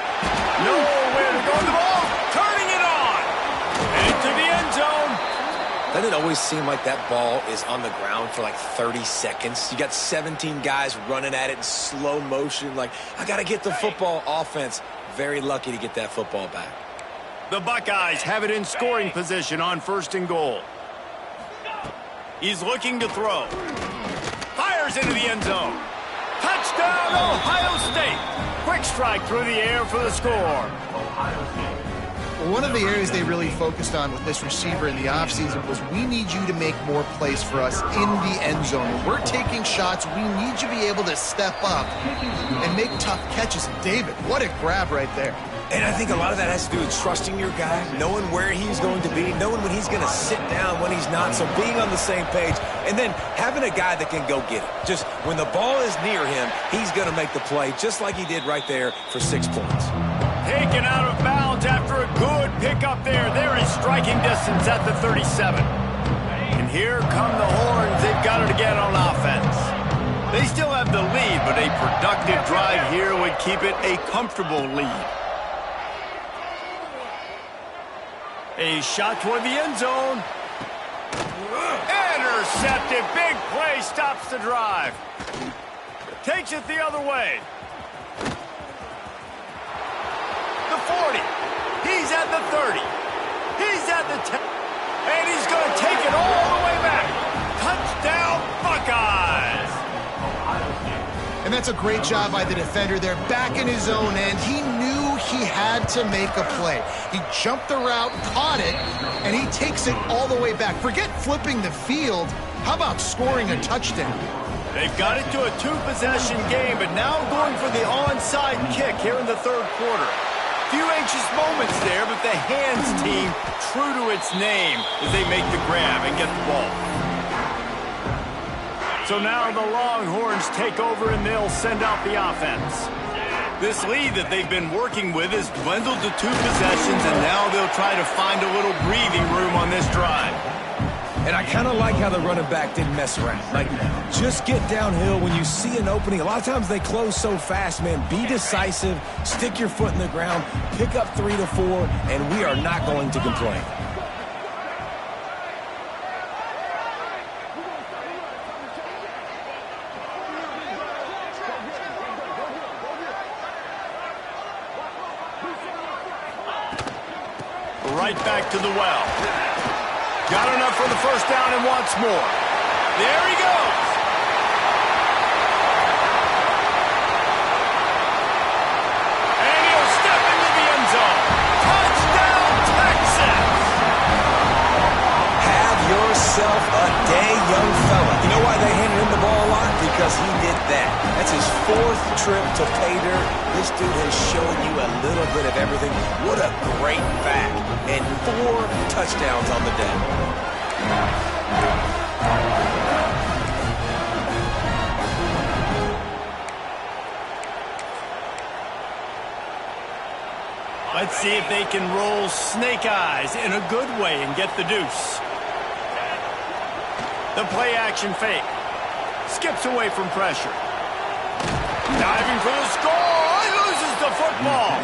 Nowhere to go with the ball. Turning it on. Into the end zone. Doesn't it always seem like that ball is on the ground for like 30 seconds? You got 17 guys running at it in slow motion. Like, I got to get the football. Offense, very lucky to get that football back. The Buckeyes have it in scoring position on 1st and goal. He's looking to throw. Fires into the end zone. Touchdown, Ohio State. Quick strike through the air for the score. One of the areas they really focused on with this receiver in the offseason was we need you to make more plays for us in the end zone. When we're taking shots, we need you to be able to step up and make tough catches. David, what a grab right there. And I think a lot of that has to do with trusting your guy, knowing where he's going to be, knowing when he's going to sit down, when he's not, so being on the same page, and then having a guy that can go get it. Just when the ball is near him, he's going to make the play, just like he did right there for 6 points. Taken out of bounds after a good pickup there. They're in striking distance at the 37. And here come the horns. They've got it again on offense. They still have the lead, but a productive drive here would keep it a comfortable lead. A shot toward the end zone. Intercepted. Big play stops the drive. Takes it the other way. The 40. He's at the 30. He's at the 10. And he's going to take it all the way back. Touchdown, Buckeyes. And that's a great job by the defender there, back in his own end. He knew he had to make a play. He jumped the route, caught it, and he takes it all the way back. Forget flipping the field. How about scoring a touchdown? They've got it to a 2-possession game, but now going for the onside kick here in the 3rd quarter. Few anxious moments there, but the hands team true to its name as they make the grab and get the ball. So now the Longhorns take over and they'll send out the offense. This lead that they've been working with is dwindled to 2 possessions, and now they'll try to find a little breathing room on this drive. And I kind of like how the running back didn't mess around. Like, just get downhill when you see an opening. A lot of times they close so fast, man. Be decisive, stick your foot in the ground, pick up 3 to 4, and we are not going to complain. Right back to the well. Got enough for the 1st down and wants more. There he goes. And he'll step into the end zone. Touchdown, Texas. Have yourself a day, young fella. You know why they handed him the ball a lot? Because he did that. That's his 4th trip to pay dirt. This dude has shown you a little bit of everything. What a great back. And 4 touchdowns on the day. Let's see if they can roll snake eyes in a good way and get the deuce. The play action fake. Skips away from pressure. Diving for the score. He loses the football.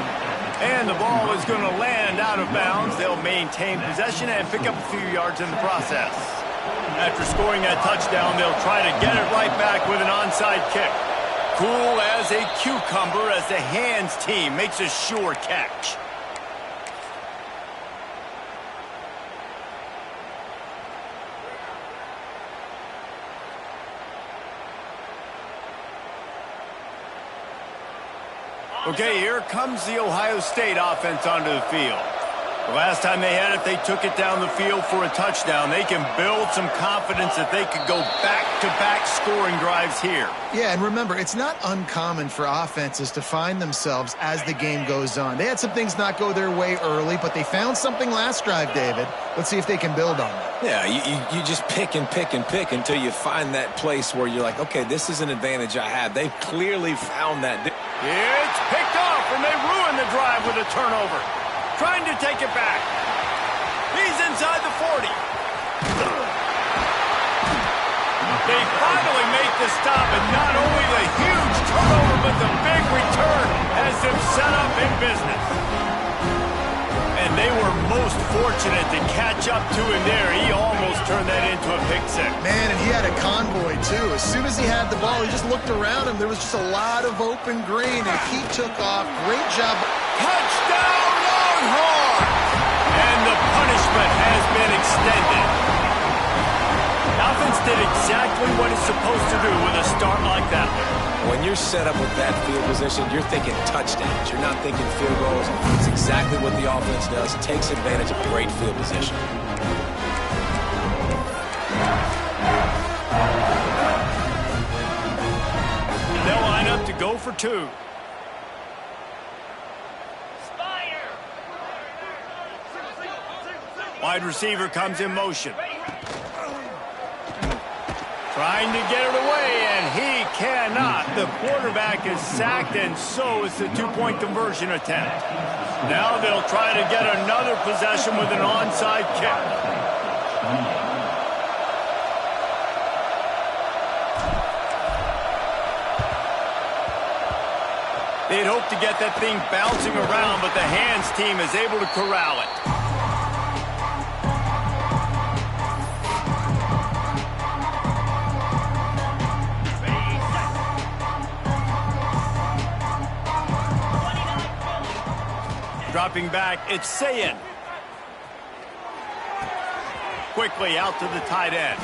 And the ball is going to land out of bounds. They'll maintain possession and pick up a few yards in the process. After scoring that touchdown, they'll try to get it right back with an onside kick. cool as a cucumber as the hands team makes a sure catch. Okay, here comes the Ohio State offense onto the field. The last time they had it, they took it down the field for a touchdown. They can build some confidence that they could go back-to-back scoring drives here. Yeah, and remember, it's not uncommon for offenses to find themselves as the game goes on. They had some things not go their way early, but they found something last drive, David. Let's see if they can build on it. Yeah, you just pick and pick and pick until you find that place where you're like, okay, this is an advantage I have. They've clearly found that. It's picked off, and they ruin the drive with a turnover. Trying to take it back. He's inside the 40. They finally make the stop, and not only the huge turnover, but the big return has them set up in business. And they were most fortunate to catch up to him there. He almost turned that into a pick six. Man, and he had a convoy, too. As soon as he had the ball, he just looked around him. There was just a lot of open green, and he took off. Great job. Touchdown, Longhorn! And the punishment has been extended. Offense did exactly what it's supposed to do with a start like that one. When you're set up with that field position, you're thinking touchdowns. You're not thinking field goals. It's exactly what the offense does. Takes advantage of great field position. They'll line up to go for two. Wide receiver comes in motion. Trying to get it away, and he cannot. The quarterback is sacked, and so is the two-point conversion attempt. Now they'll try to get another possession with an onside kick. They'd hope to get that thing bouncing around, but the hands team is able to corral it. Dropping back, it's Sayin. Quickly out to the tight end.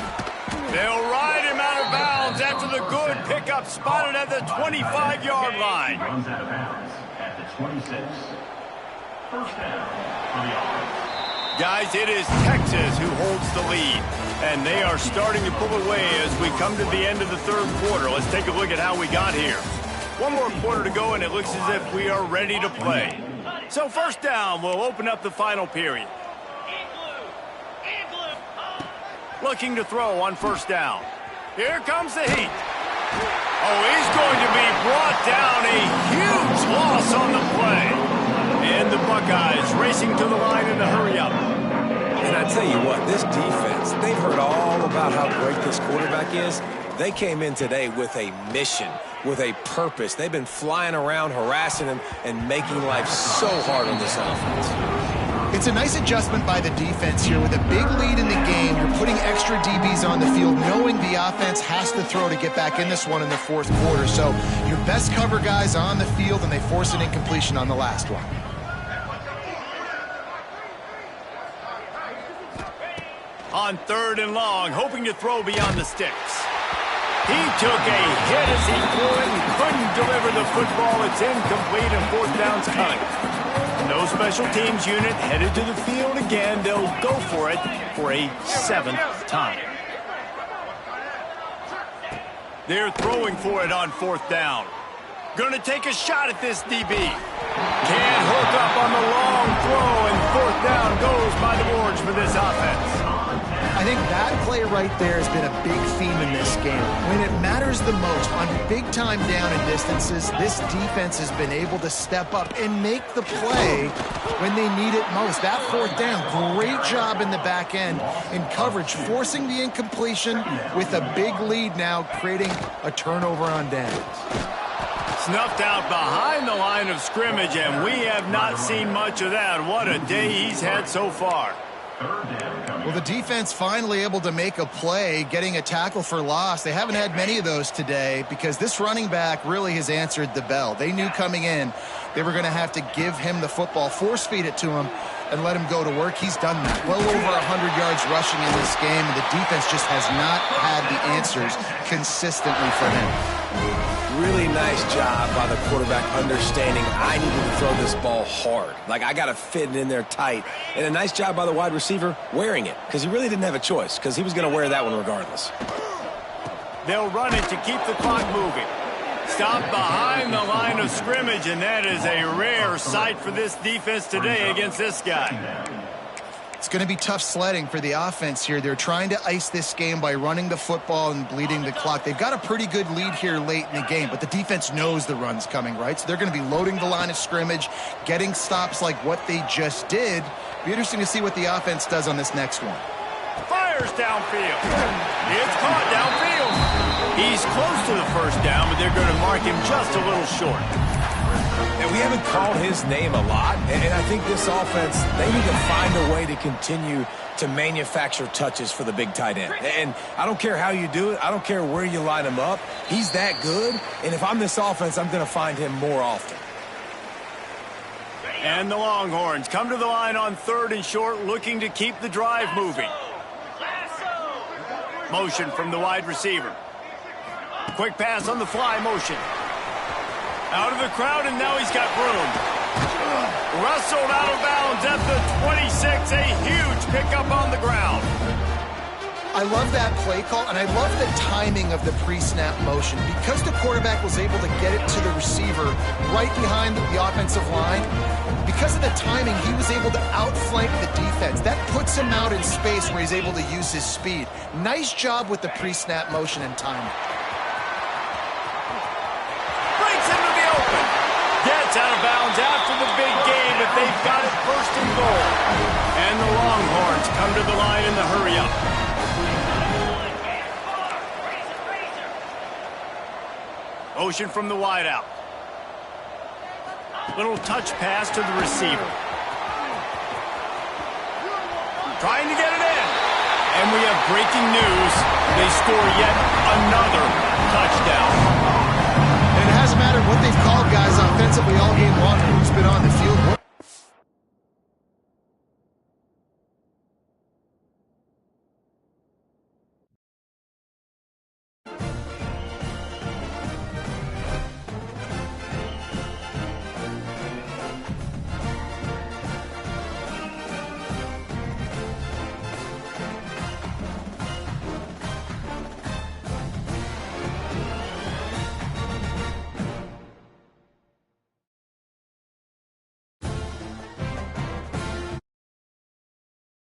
They'll ride him out of bounds after the good pickup spotted at the 25-yard line. Runs out of bounds at the 26. First down for the offense. Guys, it is Texas who holds the lead, and they are starting to pull away as we come to the end of the third quarter. Let's take a look at how we got here. One more quarter to go, and it looks as if we are ready to play. So first down, we'll open up the final period. Looking to throw on first down. Here comes the heat. Oh, he's going to be brought down. A huge loss on the play. And the Buckeyes racing to the line in the hurry-up. And I tell you what, this defense, they've heard all about how great this quarterback is. They came in today with a mission, with a purpose. They've been flying around, harassing him, and making life so hard on this offense. It's a nice adjustment by the defense here. With a big lead in the game, you're putting extra DBs on the field, knowing the offense has to throw to get back in this one in the fourth quarter. So your best cover guys on the field, and they force an incompletion on the last one. On third and long, hoping to throw beyond the sticks. He took a hit as he threw it and couldn't deliver the football. It's incomplete and fourth down's coming. No special teams unit headed to the field again. They'll go for it for a seventh time. They're throwing for it on fourth down. Gonna take a shot at this DB. Can't hook up on the long throw, and fourth down goes by the boards for this offense. I think that play right there has been a big theme in this game. When it matters the most, on big time down and distances, this defense has been able to step up and make the play when they need it most. That fourth down, great job in the back end in coverage, forcing the incompletion with a big lead now, creating a turnover on downs. Snuffed out behind the line of scrimmage, and we have not seen much of that. What a day he's had so far. Third down coming. Well, the defense finally able to make a play, getting a tackle for loss. They haven't had many of those today because this running back really has answered the bell. They knew coming in they were going to have to give him the football, force feed it to him, and let him go to work. He's done that. Well over 100 yards rushing in this game, and the defense just has not had the answers consistently for him. Really nice job by the quarterback understanding I needed to throw this ball hard. Like, I got to fit it in there tight. And a nice job by the wide receiver wearing it because he really didn't have a choice because he was going to wear that one regardless. They'll run it to keep the clock moving. Stop behind the line of scrimmage, and that is a rare sight for this defense today against this guy. It's going to be tough sledding for the offense here. They're trying to ice this game by running the football and bleeding the clock. They've got a pretty good lead here late in the game, but the defense knows the run's coming, right? So they're going to be loading the line of scrimmage, getting stops like what they just did. Be interesting to see what the offense does on this next one. Fires downfield. It's caught downfield. He's close to the first down, but they're going to mark him just a little short. And we haven't called his name a lot, and I think this offense, they need to find a way to continue to manufacture touches for the big tight end. And I don't care how you do it. I don't care where you line him up. He's that good, and if I'm this offense, I'm going to find him more often. And the Longhorns come to the line on 3rd and short, looking to keep the drive moving. Motion from the wide receiver. Quick pass on the fly motion. Out of the crowd, and now he's got room. Wrestled out of bounds at the 26. A huge pickup on the ground. I love that play call, and I love the timing of the pre-snap motion. Because the quarterback was able to get it to the receiver right behind the offensive line, because of the timing, he was able to outflank the defense. That puts him out in space where he's able to use his speed. Nice job with the pre-snap motion and timing. Gets out of bounds after the big game, but they've got it 1st and goal. And the Longhorns come to the line in the hurry-up. Motion from the wideout. Little touch pass to the receiver. Trying to get it in. And we have breaking news. They score yet another touchdown. And it hasn't mattered what they've called guys offensively all game long, who's been on the field.